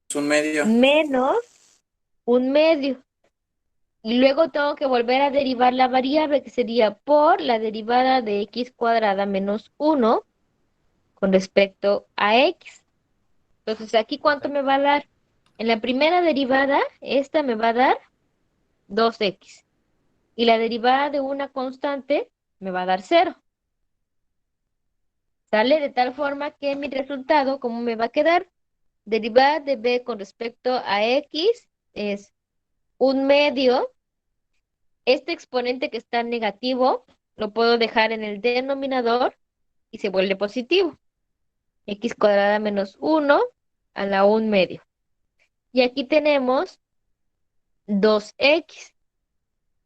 Es un medio. Menos un medio. Y luego tengo que volver a derivar la variable, que sería por la derivada de x cuadrada menos 1 con respecto a x. Entonces, ¿aquí cuánto me va a dar? En la primera derivada, esta me va a dar 2x. Y la derivada de una constante me va a dar 0. ¿Sale? De tal forma que mi resultado, ¿cómo me va a quedar? Derivada de b con respecto a x es un medio. Este exponente que está negativo lo puedo dejar en el denominador y se vuelve positivo. X cuadrada menos 1 a la 1 medio. Y aquí tenemos 2x.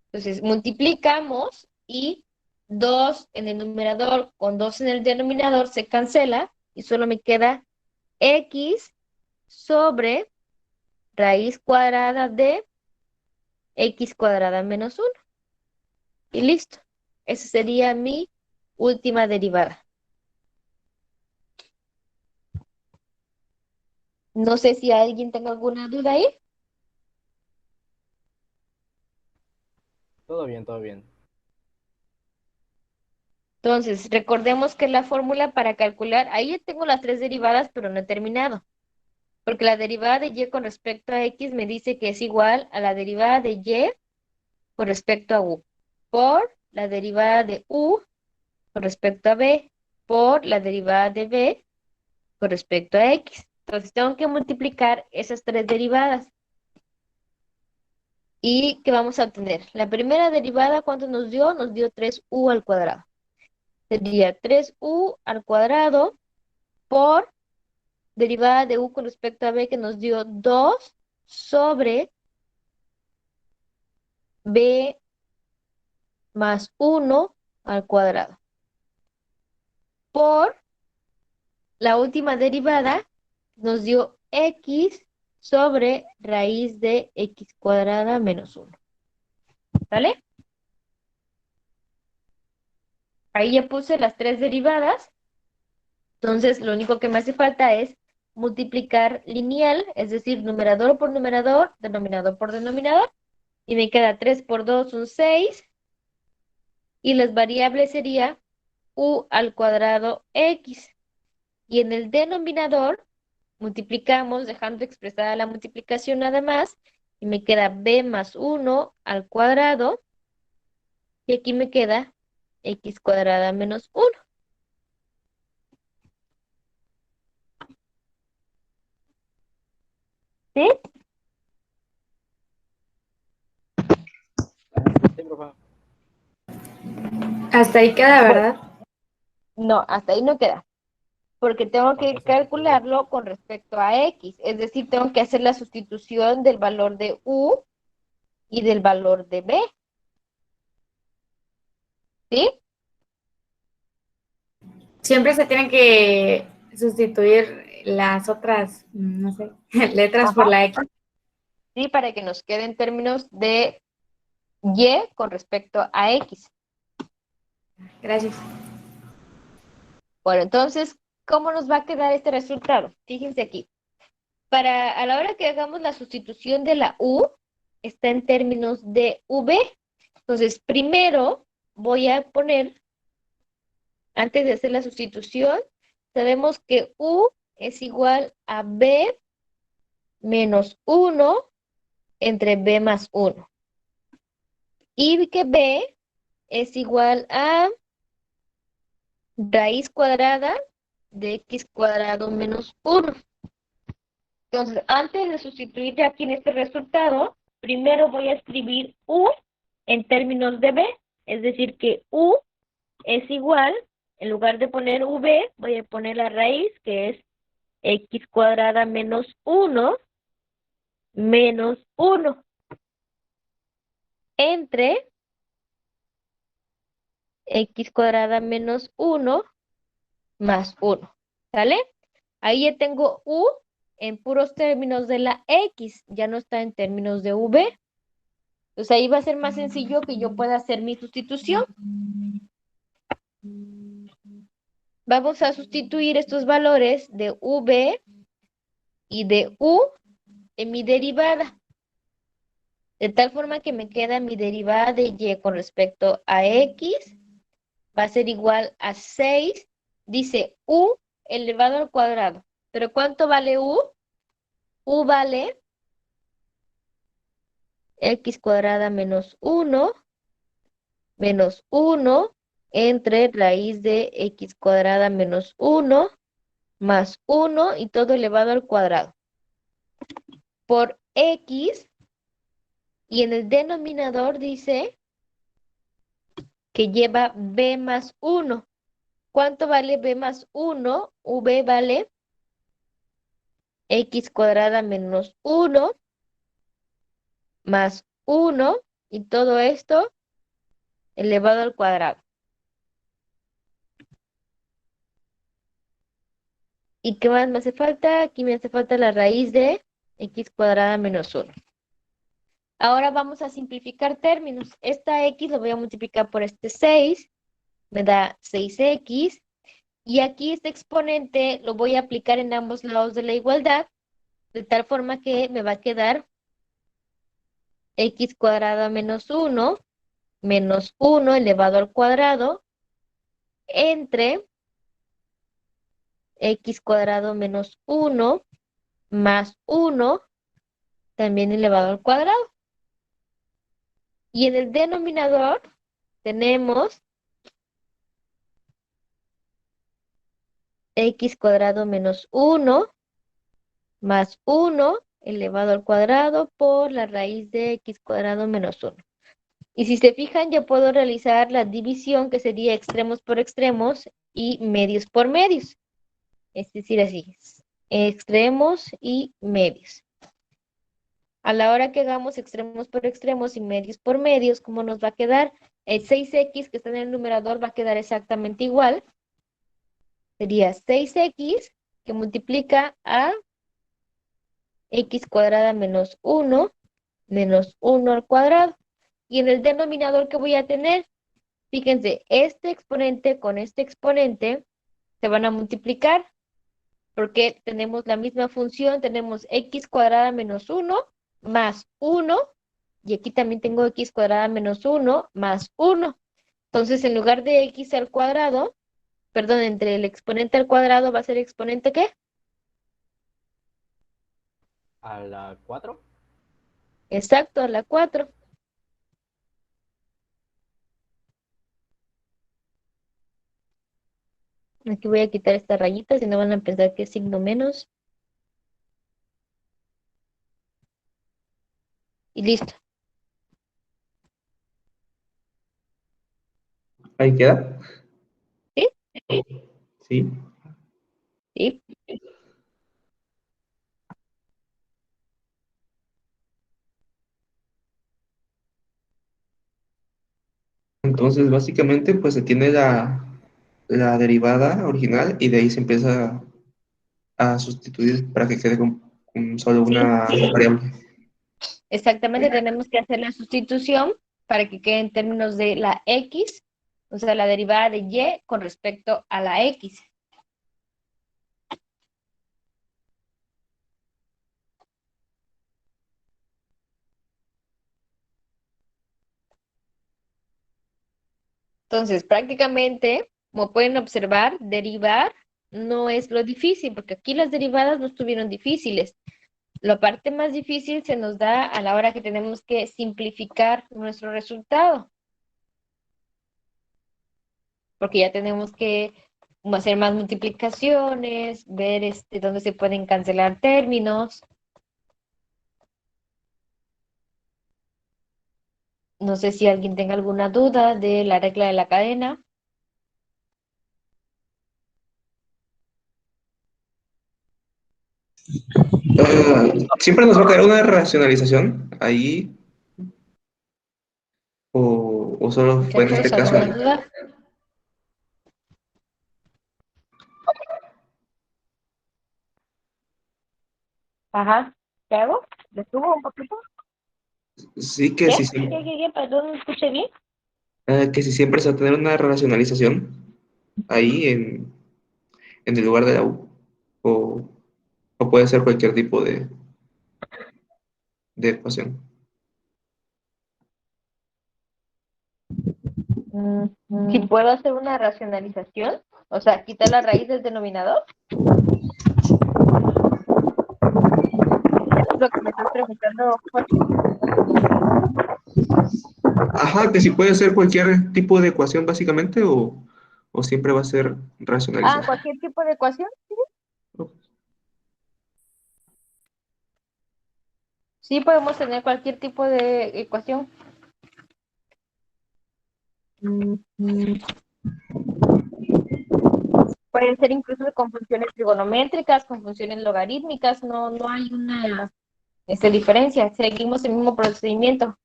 Entonces multiplicamos y 2 en el numerador con 2 en el denominador se cancela y solo me queda x sobre raíz cuadrada de x cuadrada menos 1. Y listo. Esa sería mi última derivada. No sé si alguien tenga alguna duda ahí. Todo bien, todo bien. Entonces, recordemos que la fórmula para calcular, ahí ya tengo las 3 derivadas, pero no he terminado. Porque la derivada de y con respecto a x me dice que es igual a la derivada de y con respecto a u, por la derivada de u con respecto a b, por la derivada de b con respecto a x. Entonces, tengo que multiplicar esas 3 derivadas. ¿Y qué vamos a obtener? La primera derivada, ¿cuánto nos dio? Nos dio 3u al cuadrado. Sería 3u al cuadrado por derivada de u con respecto a b que nos dio 2 sobre b más 1 al cuadrado. Por la última derivada nos dio x sobre raíz de x cuadrada menos 1. ¿Vale? Ahí ya puse las 3 derivadas. Entonces, lo único que me hace falta es multiplicar lineal, es decir, numerador por numerador, denominador por denominador. Y me queda 3 por 2, un 6. Y las variables sería u al cuadrado x. Y en el denominador multiplicamos, dejando expresada la multiplicación nada más. Y me queda b más 1 al cuadrado. Y aquí me queda x cuadrada menos 1. ¿Sí? Sí, profe. Hasta ahí queda, ¿verdad? No, hasta ahí no queda. Porque tengo ¿Por qué que se sustituye? calcularlo con respecto a x. Es decir, tengo que hacer la sustitución del valor de u y del valor de b. ¿Sí? Siempre se tienen que sustituir las otras, no sé, letras por Ajá. la X. Sí, para que nos queden términos de y con respecto a x. Gracias. Bueno, entonces, ¿cómo nos va a quedar este resultado? Fíjense aquí. A la hora que hagamos la sustitución de la u, está en términos de v. Entonces, primero voy a poner, antes de hacer la sustitución, sabemos que u es igual a b menos 1 entre b más 1. Y que b es igual a raíz cuadrada de x cuadrado menos 1. Entonces, antes de sustituir aquí en este resultado, primero voy a escribir u en términos de b, es decir que u es igual, en lugar de poner v, voy a poner la raíz, que es x cuadrada menos 1 menos 1 entre x cuadrada menos 1 más 1, ¿sale? Ahí ya tengo u en puros términos de la x, ya no está en términos de v. Entonces ahí va a ser más sencillo que yo pueda hacer mi sustitución. Vamos a sustituir estos valores de v y de u en mi derivada. De tal forma que me queda mi derivada de y con respecto a x va a ser igual a 6. Dice u elevado al cuadrado. ¿Pero cuánto vale u? U vale x cuadrada menos 1 menos 1 entre raíz de x cuadrada menos 1 más 1 y todo elevado al cuadrado. Por x, y en el denominador dice que lleva b más 1. ¿Cuánto vale b más 1? V vale x cuadrada menos 1 más 1 y todo esto elevado al cuadrado. ¿Y qué más me hace falta? Aquí me hace falta la raíz de x cuadrada menos 1. Ahora vamos a simplificar términos. Esta x lo voy a multiplicar por este 6. Me da 6x. Y aquí este exponente lo voy a aplicar en ambos lados de la igualdad. De tal forma que me va a quedar x cuadrada menos 1 menos 1 elevado al cuadrado entre x cuadrado menos 1 más 1 también elevado al cuadrado. Y en el denominador tenemos x cuadrado menos 1 más 1 elevado al cuadrado por la raíz de x cuadrado menos 1. Y si se fijan, ya puedo realizar la división que sería extremos por extremos y medios por medios. Es decir, así, extremos y medios. A la hora que hagamos extremos por extremos y medios por medios, ¿cómo nos va a quedar? El 6x que está en el numerador va a quedar exactamente igual. Sería 6x que multiplica a x cuadrada menos 1 menos 1 al cuadrado. Y en el denominador que voy a tener, fíjense, este exponente con este exponente se van a multiplicar porque tenemos la misma función, tenemos x cuadrada menos 1 más 1 y aquí también tengo x cuadrada menos 1 más 1. Entonces, en lugar de x al cuadrado, perdón, entre el exponente al cuadrado va a ser exponente ¿qué? A la 4. Exacto, a la 4. Aquí voy a quitar esta rayita, si no van a pensar que es signo menos. Y listo. Ahí queda. ¿Sí? Sí. Sí. Entonces, básicamente, pues se tiene la derivada original y de ahí se empieza a sustituir para que quede con solo Sí. una variable. Exactamente, tenemos que hacer la sustitución para que quede en términos de la x, o sea, la derivada de y con respecto a la x. Entonces, prácticamente, como pueden observar, derivar no es lo difícil, porque aquí las derivadas no estuvieron difíciles. La parte más difícil se nos da a la hora que tenemos que simplificar nuestro resultado. Porque ya tenemos que hacer más multiplicaciones, ver dónde se pueden cancelar términos. No sé si alguien tenga alguna duda de la regla de la cadena. Siempre nos va a caer una racionalización ahí, o solo fue en este Muchachos, caso. ¿alguna duda? Ajá. ¿Qué hago? ¿Le subo un poquito? Sí, ¿Qué? ¿Qué? Perdón, ¿no escuché bien? que si siempre se va a tener una racionalización ahí en el lugar de la U, o, o puede ser cualquier tipo de ecuación. Si puedo hacer una racionalización, o sea, quitar la raíz del denominador. Es lo que me estás preguntando, Jorge. Ajá, que si puede ser cualquier tipo de ecuación básicamente, o siempre va a ser racionalizada. Cualquier tipo de ecuación. Sí, podemos tener cualquier tipo de ecuación. Pueden ser incluso con funciones trigonométricas, con funciones logarítmicas, no hay una diferencia. Seguimos el mismo procedimiento.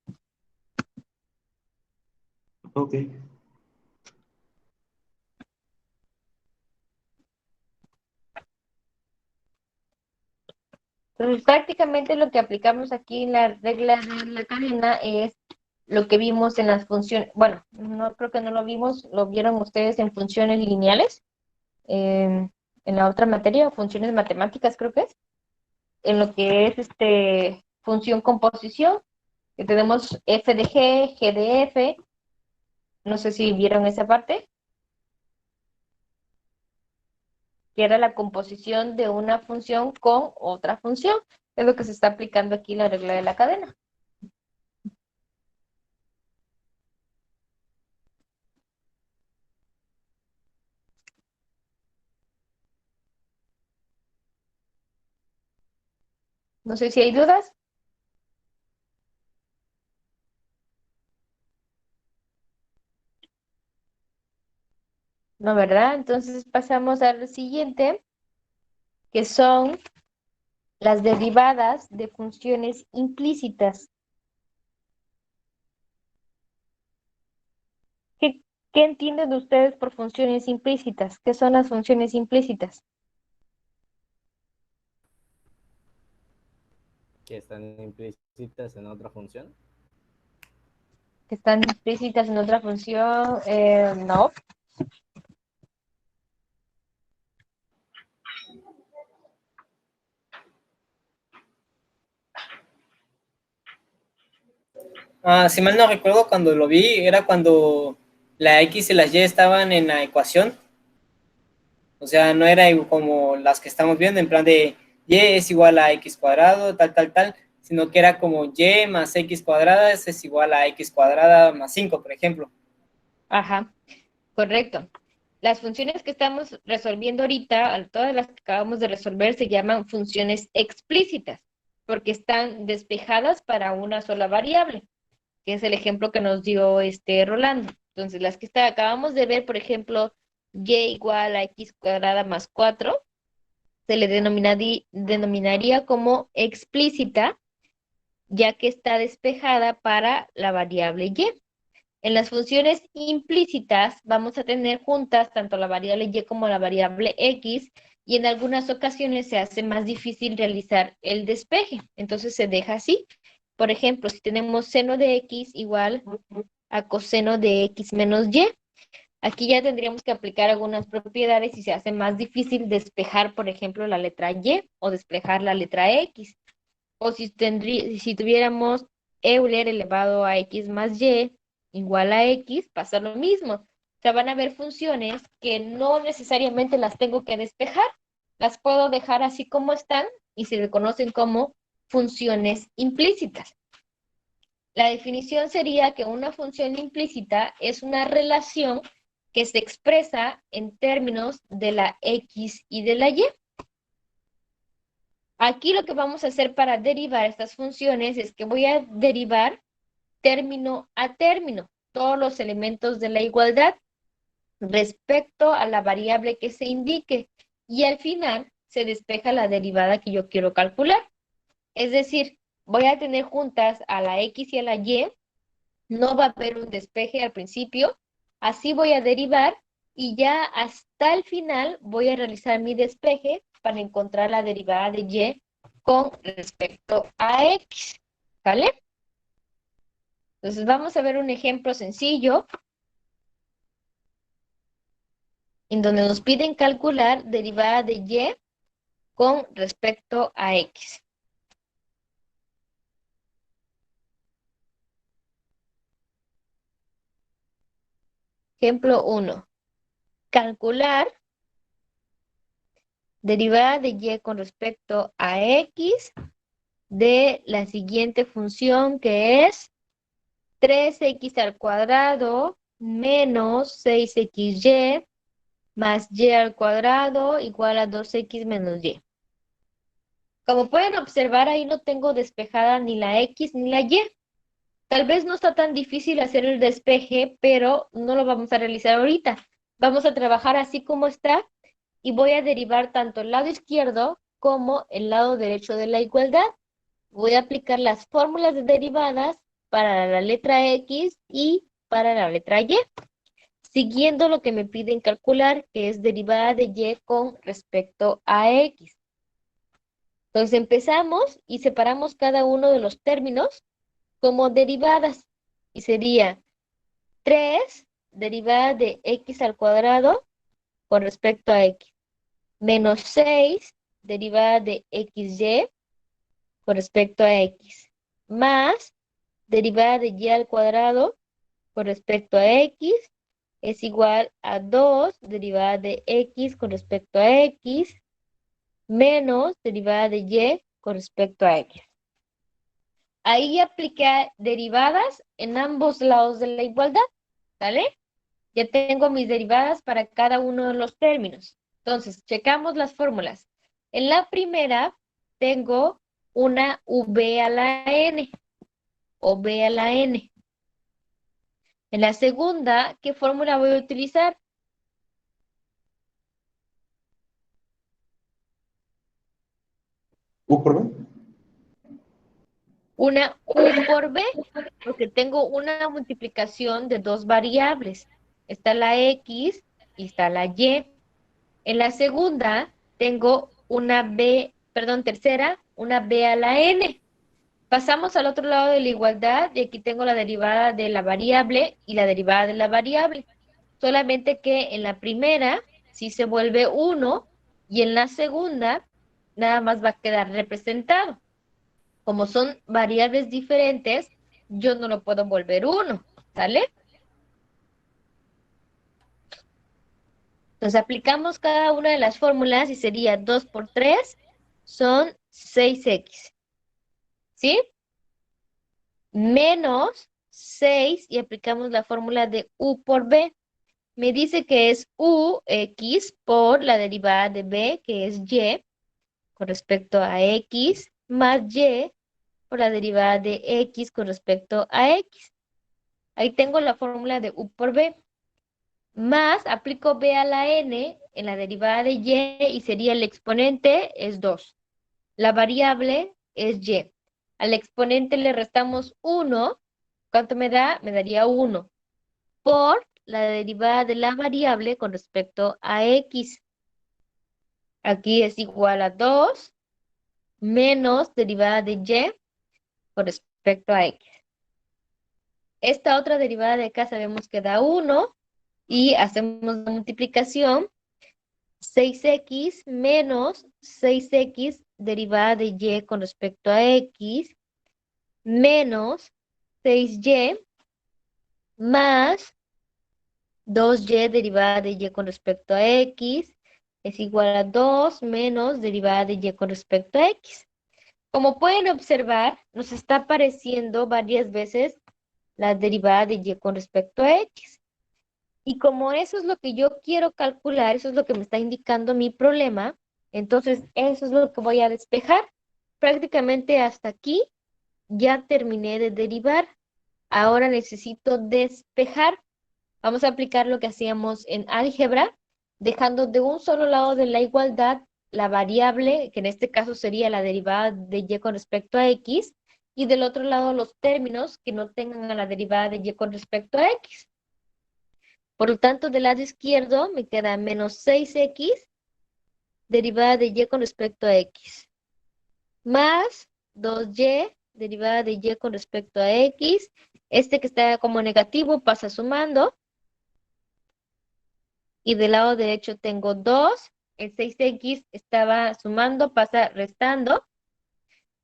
Ok. Entonces, prácticamente lo que aplicamos aquí en la regla de la cadena es lo que vimos en las funciones. Bueno, no creo que no lo vimos, lo vieron ustedes en funciones lineales, en la otra materia, funciones matemáticas creo que es, en lo que es función composición, que tenemos f de g de f, no sé si vieron esa parte, que era la composición de una función con otra función. Es lo que se está aplicando aquí en la regla de la cadena. No sé si hay dudas. No, ¿verdad? Entonces pasamos al siguiente, que son las derivadas de funciones implícitas. ¿Qué, qué entienden ustedes por funciones implícitas? ¿Qué son las funciones implícitas? Que están implícitas en otra función. ¿Que están implícitas en otra función? No. Si mal no recuerdo, cuando lo vi, era cuando la X y las Y estaban en la ecuación. O sea, no era como las que estamos viendo, en plan de Y es igual a X cuadrado, tal, sino que era como Y más X cuadrada es igual a X cuadrada más 5, por ejemplo. Ajá, correcto. Las funciones que estamos resolviendo ahorita, todas las que acabamos de resolver, se llaman funciones explícitas, porque están despejadas para una sola variable, que es el ejemplo que nos dio Rolando. Entonces, las que acabamos de ver, por ejemplo, y igual a x cuadrada más 4, se le denominaría como explícita, ya que está despejada para la variable y. En las funciones implícitas vamos a tener juntas tanto la variable y como la variable x, y en algunas ocasiones se hace más difícil realizar el despeje. Entonces se deja así. Por ejemplo, si tenemos seno de x igual a coseno de x menos y, aquí ya tendríamos que aplicar algunas propiedades y se hace más difícil despejar, por ejemplo, la letra y o despejar la letra x. O si tuviéramos Euler elevado a x más y igual a x, pasa lo mismo. O sea, van a haber funciones que no necesariamente las tengo que despejar, las puedo dejar así como están y se reconocen como funciones implícitas. La definición sería que una función implícita es una relación que se expresa en términos de la x y de la y. Aquí lo que vamos a hacer para derivar estas funciones es que voy a derivar término a término todos los elementos de la igualdad respecto a la variable que se indique. Y al final se despeja la derivada que yo quiero calcular. Es decir, voy a tener juntas a la X y a la Y, no va a haber un despeje al principio, así voy a derivar y ya hasta el final voy a realizar mi despeje para encontrar la derivada de Y con respecto a X, ¿vale? Entonces vamos a ver un ejemplo sencillo en donde nos piden calcular derivada de Y con respecto a X. Ejemplo 1. Calcular derivada de Y con respecto a X de la siguiente función que es 3x al cuadrado menos 6xy más y al cuadrado igual a 2x menos y. Como pueden observar, ahí no tengo despejada ni la x ni la y. Tal vez no está tan difícil hacer el despeje, pero no lo vamos a realizar ahorita. Vamos a trabajar así como está y voy a derivar tanto el lado izquierdo como el lado derecho de la igualdad. Voy a aplicar las fórmulas de derivadas para la letra X y para la letra Y, siguiendo lo que me piden calcular, que es derivada de Y con respecto a X. Entonces empezamos y separamos cada uno de los términos como derivadas. Y sería 3 derivada de X al cuadrado con respecto a X. Menos 6 derivada de XY con respecto a X. Más derivada de Y al cuadrado con respecto a X es igual a 2 derivada de X con respecto a X menos derivada de Y con respecto a X. Ahí apliqué derivadas en ambos lados de la igualdad, ¿vale? Ya tengo mis derivadas para cada uno de los términos. Entonces, checamos las fórmulas. En la primera tengo una V a la N o B a la N. En la segunda, ¿qué fórmula voy a utilizar? ¿U por B? Una U por B, porque tengo una multiplicación de dos variables. Está la X y está la Y. En la segunda tengo una B, perdón, tercera, una B a la N. Pasamos al otro lado de la igualdad y aquí tengo la derivada de la variable y la derivada de la variable. Solamente que en la primera sí se vuelve 1 y en la segunda nada más va a quedar representado. Como son variables diferentes, yo no lo puedo volver 1, ¿sale? Entonces aplicamos cada una de las fórmulas y sería 2 por 3 son 6x. ¿Sí? Menos 6 y aplicamos la fórmula de U por B. Me dice que es UX por la derivada de B, que es Y, con respecto a X, más Y por la derivada de X con respecto a X. Ahí tengo la fórmula de U por B. Más aplico B a la N en la derivada de Y y sería el exponente es 2. La variable es Y. Al exponente le restamos 1. ¿Cuánto me da? Me daría 1. Por la derivada de la variable con respecto a X. Aquí es igual a 2 menos derivada de Y con respecto a X. Esta otra derivada de acá sabemos que da 1 y hacemos la multiplicación. 6x menos 6x derivada de Y con respecto a X menos 6y más 2y derivada de Y con respecto a X es igual a 2 menos derivada de Y con respecto a X. Como pueden observar, nos está apareciendo varias veces la derivada de Y con respecto a X. Y como eso es lo que yo quiero calcular, eso es lo que me está indicando mi problema, entonces eso es lo que voy a despejar. Prácticamente hasta aquí ya terminé de derivar. Ahora necesito despejar. Vamos a aplicar lo que hacíamos en álgebra, dejando de un solo lado de la igualdad la variable, que en este caso sería la derivada de y con respecto a x, y del otro lado los términos que no tengan a la derivada de y con respecto a x. Por lo tanto, del lado izquierdo me queda menos 6x derivada de y con respecto a x, más 2y derivada de y con respecto a x. Este que está como negativo pasa sumando. Y del lado derecho tengo 2. El 6x estaba sumando, pasa restando.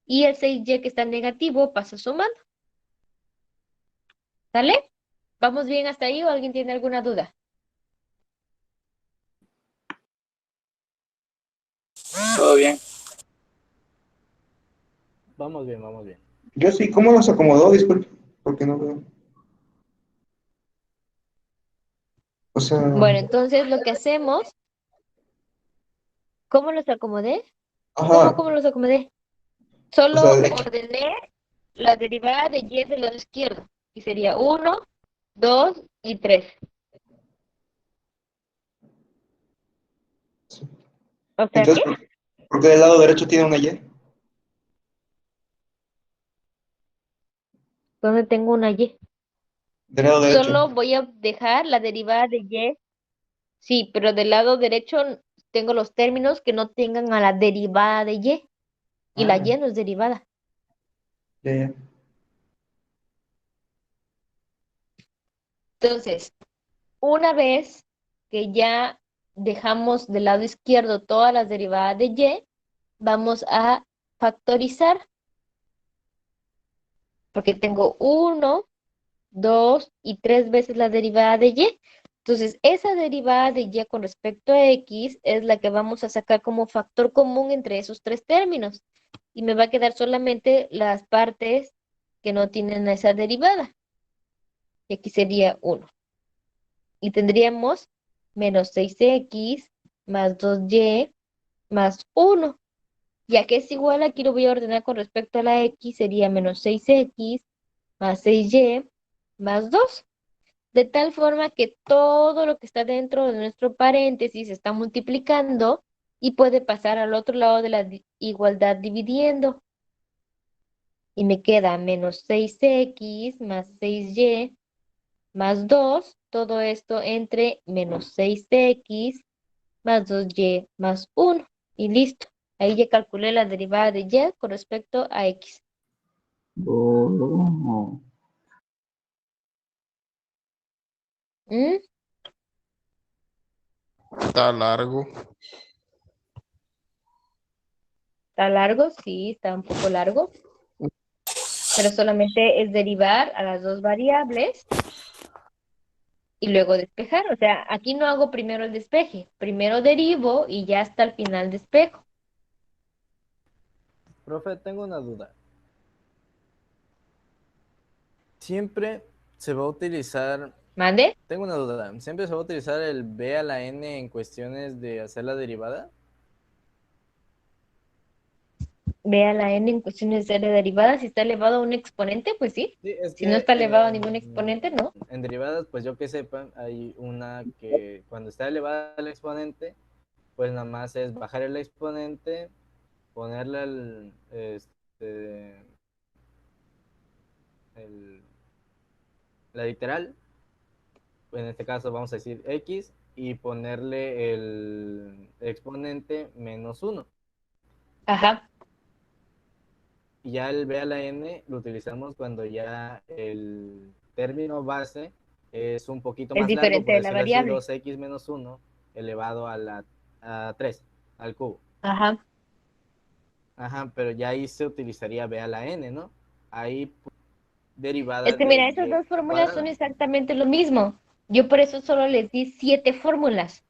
Y el 6y que está negativo pasa sumando. ¿Sale? ¿Vamos bien hasta ahí o alguien tiene alguna duda? Todo bien. Vamos bien, vamos bien. Yo sí, ¿cómo los acomodó? Disculpe, porque no veo. O sea, Bueno, entonces lo que hacemos, ¿cómo los acomodé? ajá, ¿Cómo los acomodé? o Solo sea, ordené la derivada de y del lado izquierdo. Y sería 1, 2 y 3. O sea, ¿qué? entonces, porque del lado derecho tiene una Y. ¿Dónde tengo una y? Del lado derecho. Solo voy a dejar la derivada de y. Sí, pero del lado derecho tengo los términos que no tengan a la derivada de y. Y la Ah, y no es derivada. ya, ya. Entonces, una vez que ya dejamos del lado izquierdo todas las derivadas de y, vamos a factorizar. Porque tengo 1, 2 y 3 veces la derivada de y. Entonces, esa derivada de y con respecto a x es la que vamos a sacar como factor común entre esos tres términos. Y me va a quedar solamente las partes que no tienen esa derivada. Y aquí sería 1. Y tendríamos menos 6x más 2y más 1. Ya que es igual, aquí lo voy a ordenar con respecto a la x, sería menos 6x más 6y más 2. De tal forma que todo lo que está dentro de nuestro paréntesis está multiplicando y puede pasar al otro lado de la igualdad dividiendo. Y me queda menos 6x más 6y más 2. Todo esto entre menos 6x más 2y más 1. Y listo. Ahí ya calculé la derivada de y con respecto a x. Oh. ¿Mm? Está largo. ¿Está largo? Sí, está un poco largo. Pero solamente es derivar a las dos variables y luego despejar. O sea, aquí no hago primero el despeje. Primero derivo y ya hasta el final despejo. Profe, tengo una duda. Siempre se va a utilizar, ¿Mande? tengo una duda, ¿siempre se va a utilizar el b a la n en cuestiones de hacer la derivada? Vea la n en cuestiones de derivada. Si está elevado a un exponente, pues sí. Sí, es Si no que está elevado a ningún exponente, no. en derivadas, pues yo que sepa, hay una que cuando está elevada al exponente, pues nada más es bajar el exponente, ponerle el- la literal, en este caso vamos a decir x, y ponerle el exponente menos 1. Ajá. Y ya el b a la n lo utilizamos cuando ya el término base es un poquito Es más largo, diferente por de la decirlo así, variable. 2x menos 1 elevado a 3, al cubo. Ajá. Ajá, pero ya ahí se utilizaría b a la n, ¿no? Ahí Es derivada que de mira, esas y dos fórmulas son cuadrada. exactamente lo mismo. Yo por eso solo les di 7 fórmulas,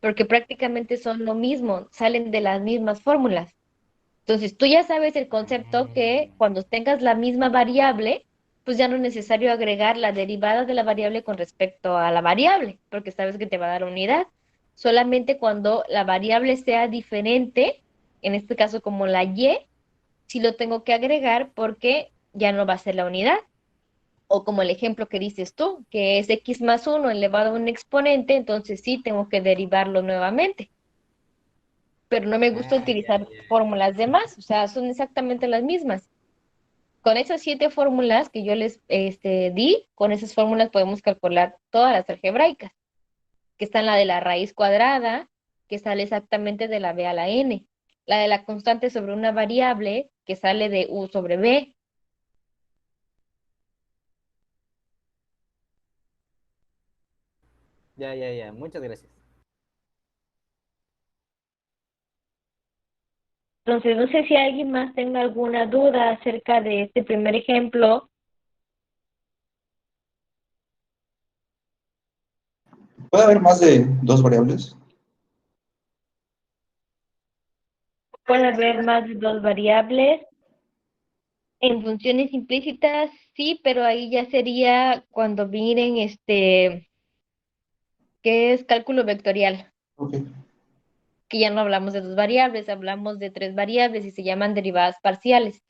porque prácticamente son lo mismo, salen de las mismas fórmulas. Entonces, tú ya sabes el concepto que cuando tengas la misma variable, pues ya no es necesario agregar la derivada de la variable con respecto a la variable, porque sabes que te va a dar unidad. Solamente cuando la variable sea diferente, en este caso como la y, sí lo tengo que agregar porque ya no va a ser la unidad. O como el ejemplo que dices tú, que es x más 1 elevado a un exponente, entonces sí tengo que derivarlo nuevamente. pero no me gusta utilizar fórmulas de más, o sea, son exactamente las mismas. Con esas 7 fórmulas que yo les di, con esas fórmulas podemos calcular todas las algebraicas, que están la de la raíz cuadrada, que sale exactamente de la b a la n, la de la constante sobre una variable, que sale de u sobre b. Ya, muchas gracias. Entonces, no sé si alguien más tenga alguna duda acerca de este primer ejemplo. ¿Puede haber más de 2 variables? Puede haber más de 2 variables. En funciones implícitas, sí, pero ahí ya sería cuando miren ¿qué es cálculo vectorial? Ok. Que ya no hablamos de 2 variables, hablamos de 3 variables y se llaman derivadas parciales,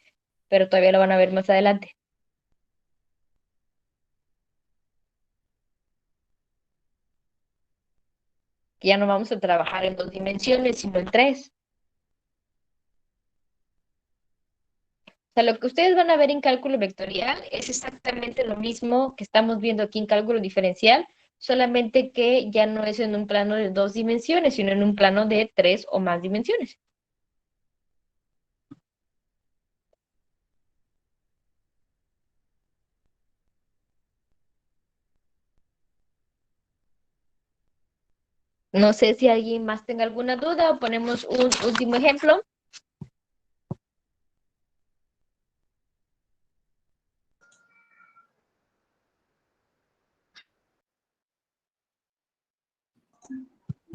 pero todavía lo van a ver más adelante. Que ya no vamos a trabajar en 2 dimensiones, sino en 3. O sea, lo que ustedes van a ver en cálculo vectorial es exactamente lo mismo que estamos viendo aquí en cálculo diferencial, solamente que ya no es en un plano de 2 dimensiones, sino en un plano de 3 o más dimensiones. No sé si alguien más tenga alguna duda o ponemos un último ejemplo.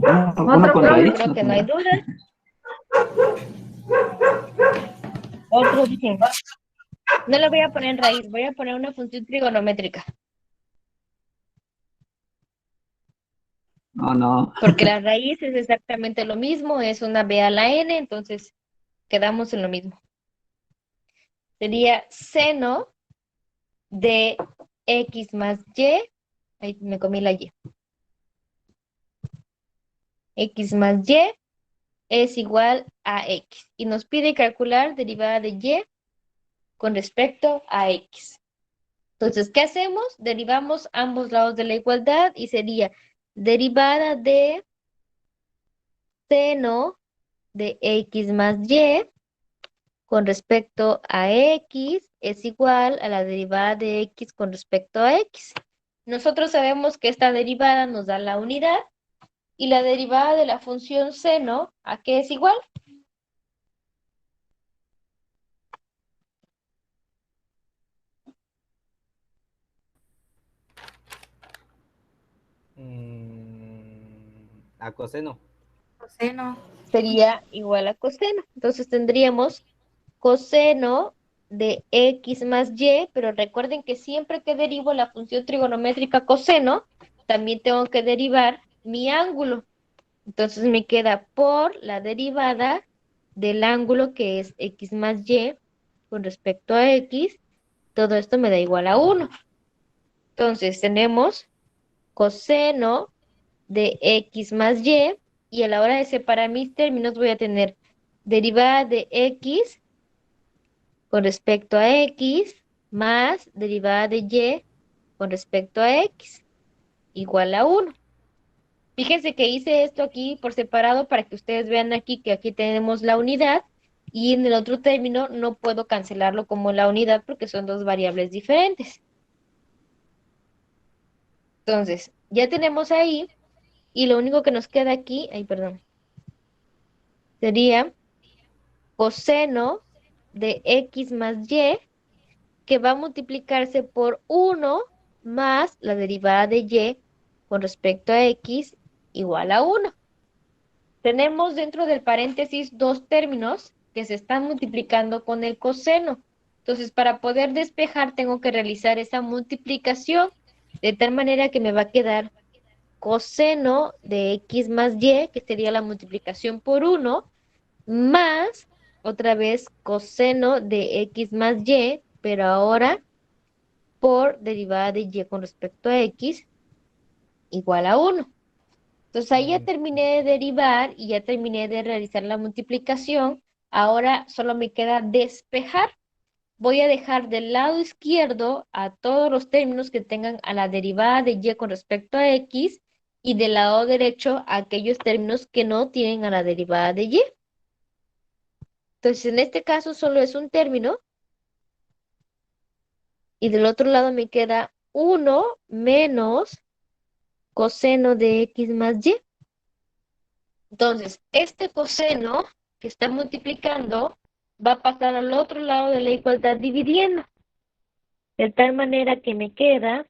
Uno con raíz. Creo ¿No que no hay tendrá? duda. Otros dicen, no le voy a poner raíz, voy a poner una función trigonométrica. No, no. Porque la raíz es exactamente lo mismo, es una b a la n, entonces quedamos en lo mismo. Sería seno de x más y, ahí me comí la y. X más y es igual a x. Y nos pide calcular derivada de y con respecto a x. Entonces, ¿qué hacemos? Derivamos ambos lados de la igualdad y sería derivada de seno de x más y con respecto a x es igual a la derivada de x con respecto a x. Nosotros sabemos que esta derivada nos da la unidad y la derivada de la función seno, ¿a qué es igual? A coseno. Coseno. Sería igual a coseno. Entonces tendríamos coseno de x más y, pero recuerden que siempre que derivo la función trigonométrica coseno, también tengo que derivar mi ángulo. Entonces me queda por la derivada del ángulo que es x más y con respecto a x, todo esto me da igual a 1. Entonces tenemos coseno de x más y a la hora de separar mis términos voy a tener derivada de x con respecto a x más derivada de y con respecto a x igual a 1. Fíjense que hice esto aquí por separado para que ustedes vean aquí que aquí tenemos la unidad y en el otro término no puedo cancelarlo como la unidad porque son 2 variables diferentes. Entonces, ya tenemos ahí y lo único que nos queda aquí, sería coseno de x más y que va a multiplicarse por 1 más la derivada de y con respecto a x igual a 1. Tenemos dentro del paréntesis 2 términos que se están multiplicando con el coseno. Entonces, para poder despejar, tengo que realizar esa multiplicación de tal manera que me va a quedar coseno de x más y, que sería la multiplicación por 1, más otra vez coseno de x más y, pero ahora por derivada de y con respecto a x igual a 1. Entonces ahí ya terminé de derivar y ya terminé de realizar la multiplicación. Ahora solo me queda despejar. Voy a dejar del lado izquierdo a todos los términos que tengan a la derivada de y con respecto a x y del lado derecho a aquellos términos que no tienen a la derivada de y. Entonces en este caso solo es un término y del otro lado me queda 1 menos coseno de x más y. Entonces, este coseno que está multiplicando va a pasar al otro lado de la igualdad dividiendo. De tal manera que me queda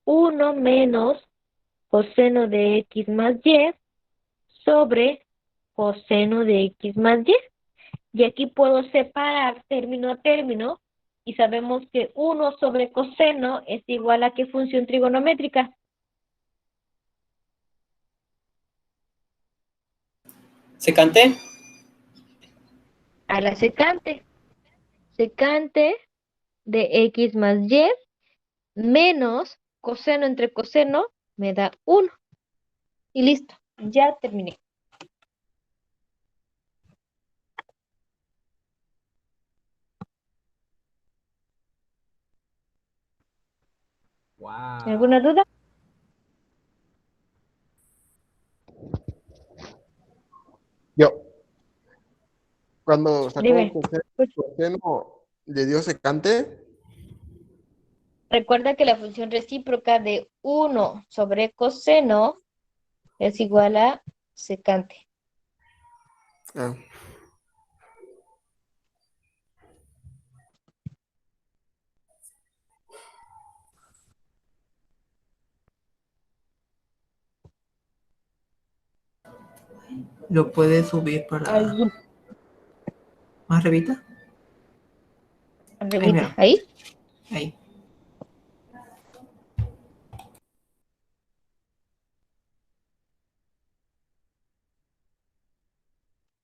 1 menos coseno de x más y sobre coseno de x más y. Y aquí puedo separar término a término y sabemos que 1 sobre coseno es igual a ¿qué función trigonométrica? ¿Secante? A la secante. Secante de x más y menos coseno entre coseno me da 1. Y listo, ya terminé. ¿Alguna Wow. duda? Yo, cuando sacó Dime. coseno, le dio secante. Recuerda que la función recíproca de 1 sobre coseno es igual a secante. Ah, ¿Lo puedes subir para ¿Algún? más arribita? Ahí, Arribita, mira. ahí. Ahí.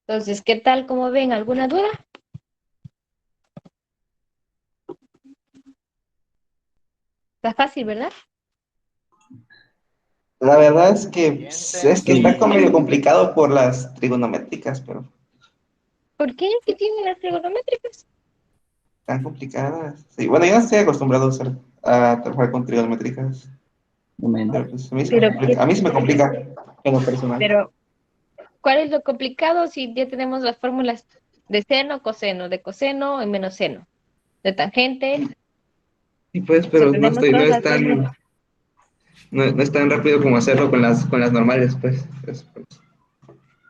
Entonces, ¿qué tal? ¿Cómo ven? ¿Alguna duda? Está fácil, ¿verdad? La verdad es que, Siguiente. es que está como medio complicado por las trigonométricas, pero ¿Por qué? ¿Qué tienen las trigonométricas? están complicadas. Sí, bueno, yo no estoy acostumbrado a trabajar con trigonométricas, No menos. pero pues a mí se me Pero, complica, a mí se me complica en lo personal. pero, ¿cuál es lo complicado si ya tenemos las fórmulas de seno, coseno, de coseno y menos seno, de tangente? Y pues, Si pero no tenemos estoy, no todas es las tan, fórmulas. no es tan rápido como hacerlo con las normales, pues.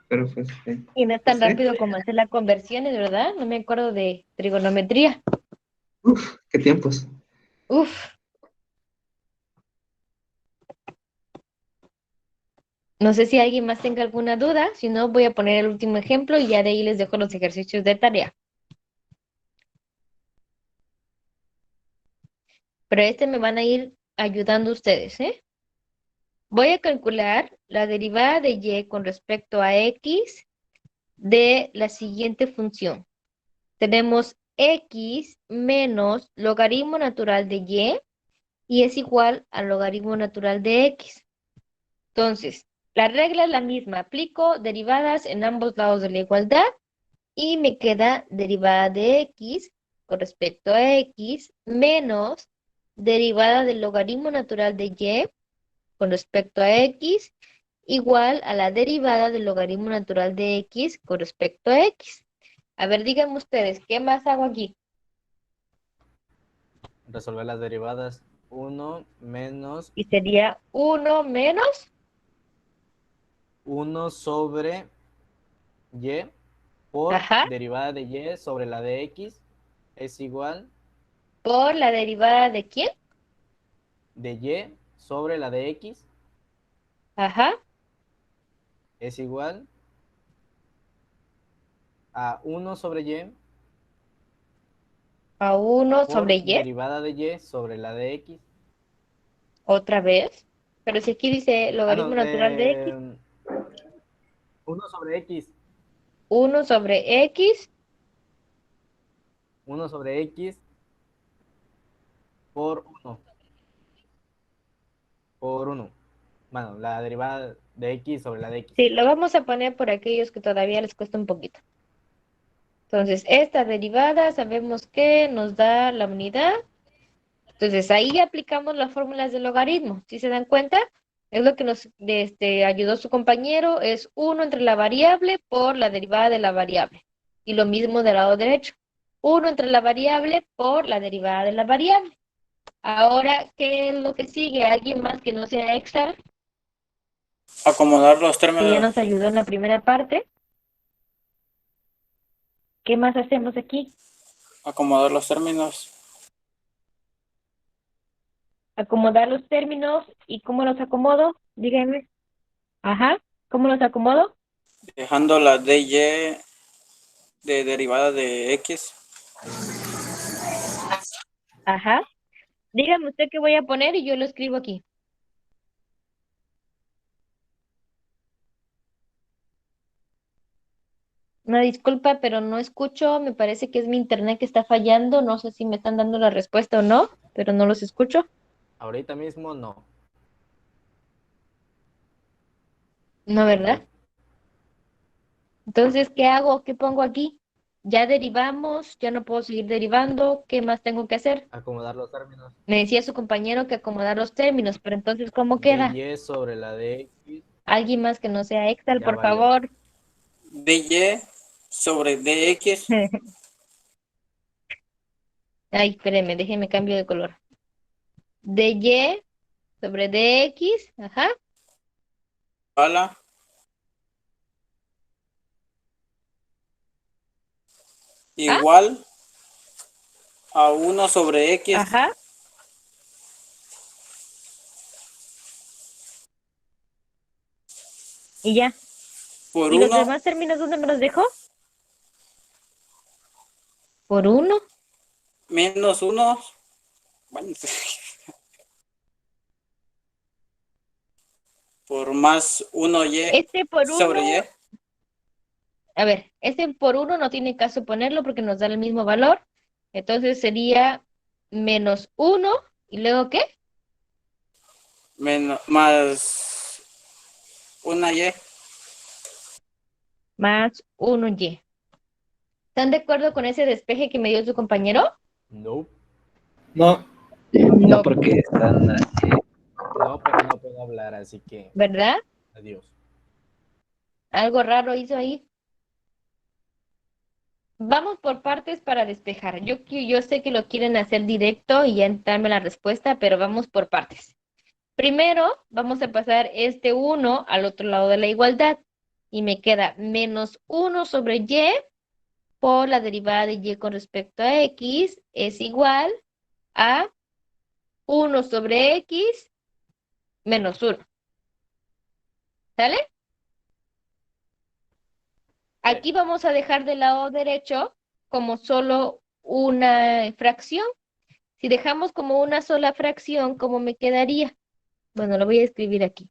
Pero pues, Y no es no tan sé. rápido como hacer las conversiones, ¿verdad? No me acuerdo de trigonometría. Uf, qué tiempos. Uf, no sé si alguien más tenga alguna duda. Si no, voy a poner el último ejemplo y ya de ahí les dejo los ejercicios de tarea. Pero este me van a ir ayudando ustedes, ¿eh? Voy a calcular la derivada de y con respecto a x de la siguiente función. Tenemos x menos logaritmo natural de y es igual al logaritmo natural de x. Entonces, la regla es la misma. Aplico derivadas en ambos lados de la igualdad y me queda derivada de x con respecto a x menos derivada del logaritmo natural de y con respecto a x igual a la derivada del logaritmo natural de x con respecto a x. A ver, díganme ustedes, ¿qué más hago aquí? Resolver las derivadas. 1 menos Y sería 1 menos 1 sobre y por ajá, derivada de y sobre la de x es igual por la derivada de quién, de y sobre la de x ajá, es igual a 1 sobre y a 1 sobre por y, derivada de y sobre la de x. otra vez. Pero si aquí dice Ah, logaritmo no, natural de x, 1 sobre x. 1 sobre x, 1 sobre x por 1. Por 1. Bueno, la derivada de x sobre la de x. Sí, lo vamos a poner por aquellos que todavía les cuesta un poquito. Entonces, esta derivada sabemos que nos da la unidad. Entonces, ahí aplicamos las fórmulas del logaritmo. ¿Sí se dan cuenta? Es lo que nos ayudó su compañero. Es 1 entre la variable por la derivada de la variable. Y lo mismo del lado derecho. 1 entre la variable por la derivada de la variable. Ahora, ¿qué es lo que sigue? ¿Alguien más que no sea Excel? Acomodar los Que ya términos. nos ayudó en la primera parte. ¿Qué más hacemos aquí? Acomodar los términos. Acomodar los términos. ¿Y cómo los acomodo? Díganme. Ajá. ¿Cómo los acomodo? Dejando la dy de derivada de x. Ajá. Dígame usted qué voy a poner y yo lo escribo aquí. Una disculpa, pero no escucho. Me parece que es mi internet que está fallando. No sé si me están dando la respuesta o no, pero no los escucho. Ahorita mismo no. No, ¿verdad? Entonces, ¿qué hago? ¿Qué pongo aquí? Ya derivamos, ya no puedo seguir derivando. ¿Qué más tengo que hacer? Acomodar los términos. Me decía su compañero que acomodar los términos, pero entonces, ¿cómo queda? dy sobre la de x. Alguien más que no sea Excel, Ya por valió. favor. dy sobre dx. Ay, espérenme, déjenme cambio de color. dy sobre dx, ajá. Igual igual a 1 sobre x. Ajá. Y ya. Por ¿Y los 1 demás términos dónde me los dejó? Por 1. menos 1. Bueno, por más 1y Este por 1. sobre y. A ver, este por 1 no tiene caso ponerlo porque nos da el mismo valor. Entonces sería menos 1. ¿Y luego qué? Menos, más 1y. Más 1y. ¿Están de acuerdo con ese despeje que me dio su compañero? No. No. No, porque están así. No, pero no puedo hablar, así que ¿Verdad? adiós. Algo raro hizo ahí. Vamos por partes para despejar. Yo sé que lo quieren hacer directo y ya darme la respuesta, pero vamos por partes. Primero, vamos a pasar este 1 al otro lado de la igualdad. Y me queda menos 1 sobre y por la derivada de y con respecto a x es igual a 1 sobre x menos 1. ¿Sale? Aquí vamos a dejar del lado derecho como solo una fracción. Si dejamos como una sola fracción, ¿cómo me quedaría? Bueno, lo voy a escribir aquí.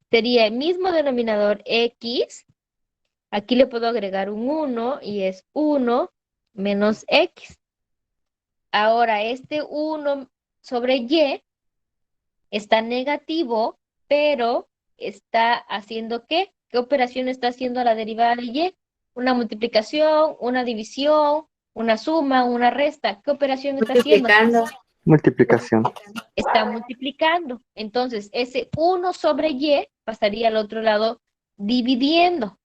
Sería el mismo denominador x. Aquí le puedo agregar un 1 y es 1 menos x. Ahora, este 1 sobre y está negativo, pero está haciendo ¿qué? ¿Qué operación está haciendo la derivada de y? Una multiplicación, una división, una suma, una resta. ¿Qué operación está haciendo? Multiplicando. Multiplicación. Está multiplicando. Entonces, ese 1 sobre y pasaría al otro lado dividiendo.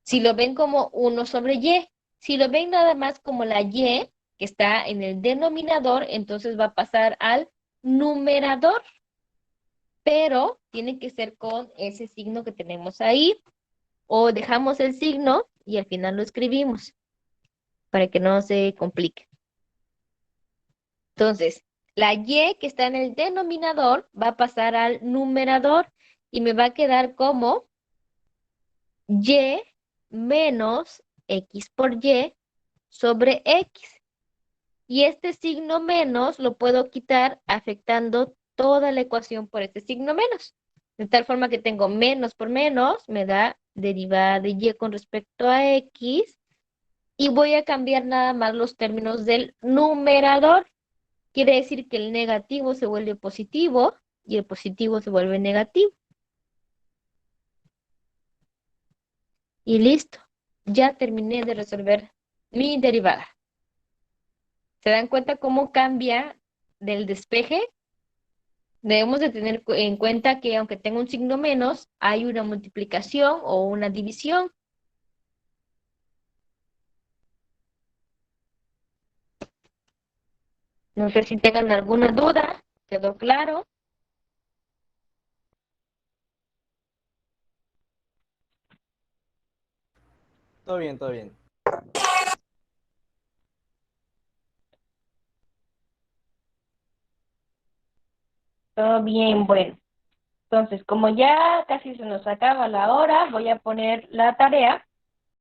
Si lo ven como 1 sobre y, si lo ven nada más como la y que está en el denominador, entonces va a pasar al numerador. Pero tiene que ser con ese signo que tenemos ahí, o dejamos el signo y al final lo escribimos para que no se complique. Entonces, la y que está en el denominador va a pasar al numerador y me va a quedar como y menos x por y sobre x. Y este signo menos lo puedo quitar afectando toda la ecuación por este signo menos. De tal forma que tengo menos por menos, me da derivada de y con respecto a x. Y voy a cambiar nada más los términos del numerador. Quiere decir que el negativo se vuelve positivo y el positivo se vuelve negativo. Y listo. Ya terminé de resolver mi derivada. ¿Se dan cuenta cómo cambia del despeje? Debemos de tener en cuenta que aunque tenga un signo menos, hay una multiplicación o una división. No sé si tengan alguna duda. ¿Quedó claro? Todo bien, todo bien. Todo bien, bueno. Entonces, como ya casi se nos acaba la hora, voy a poner la tarea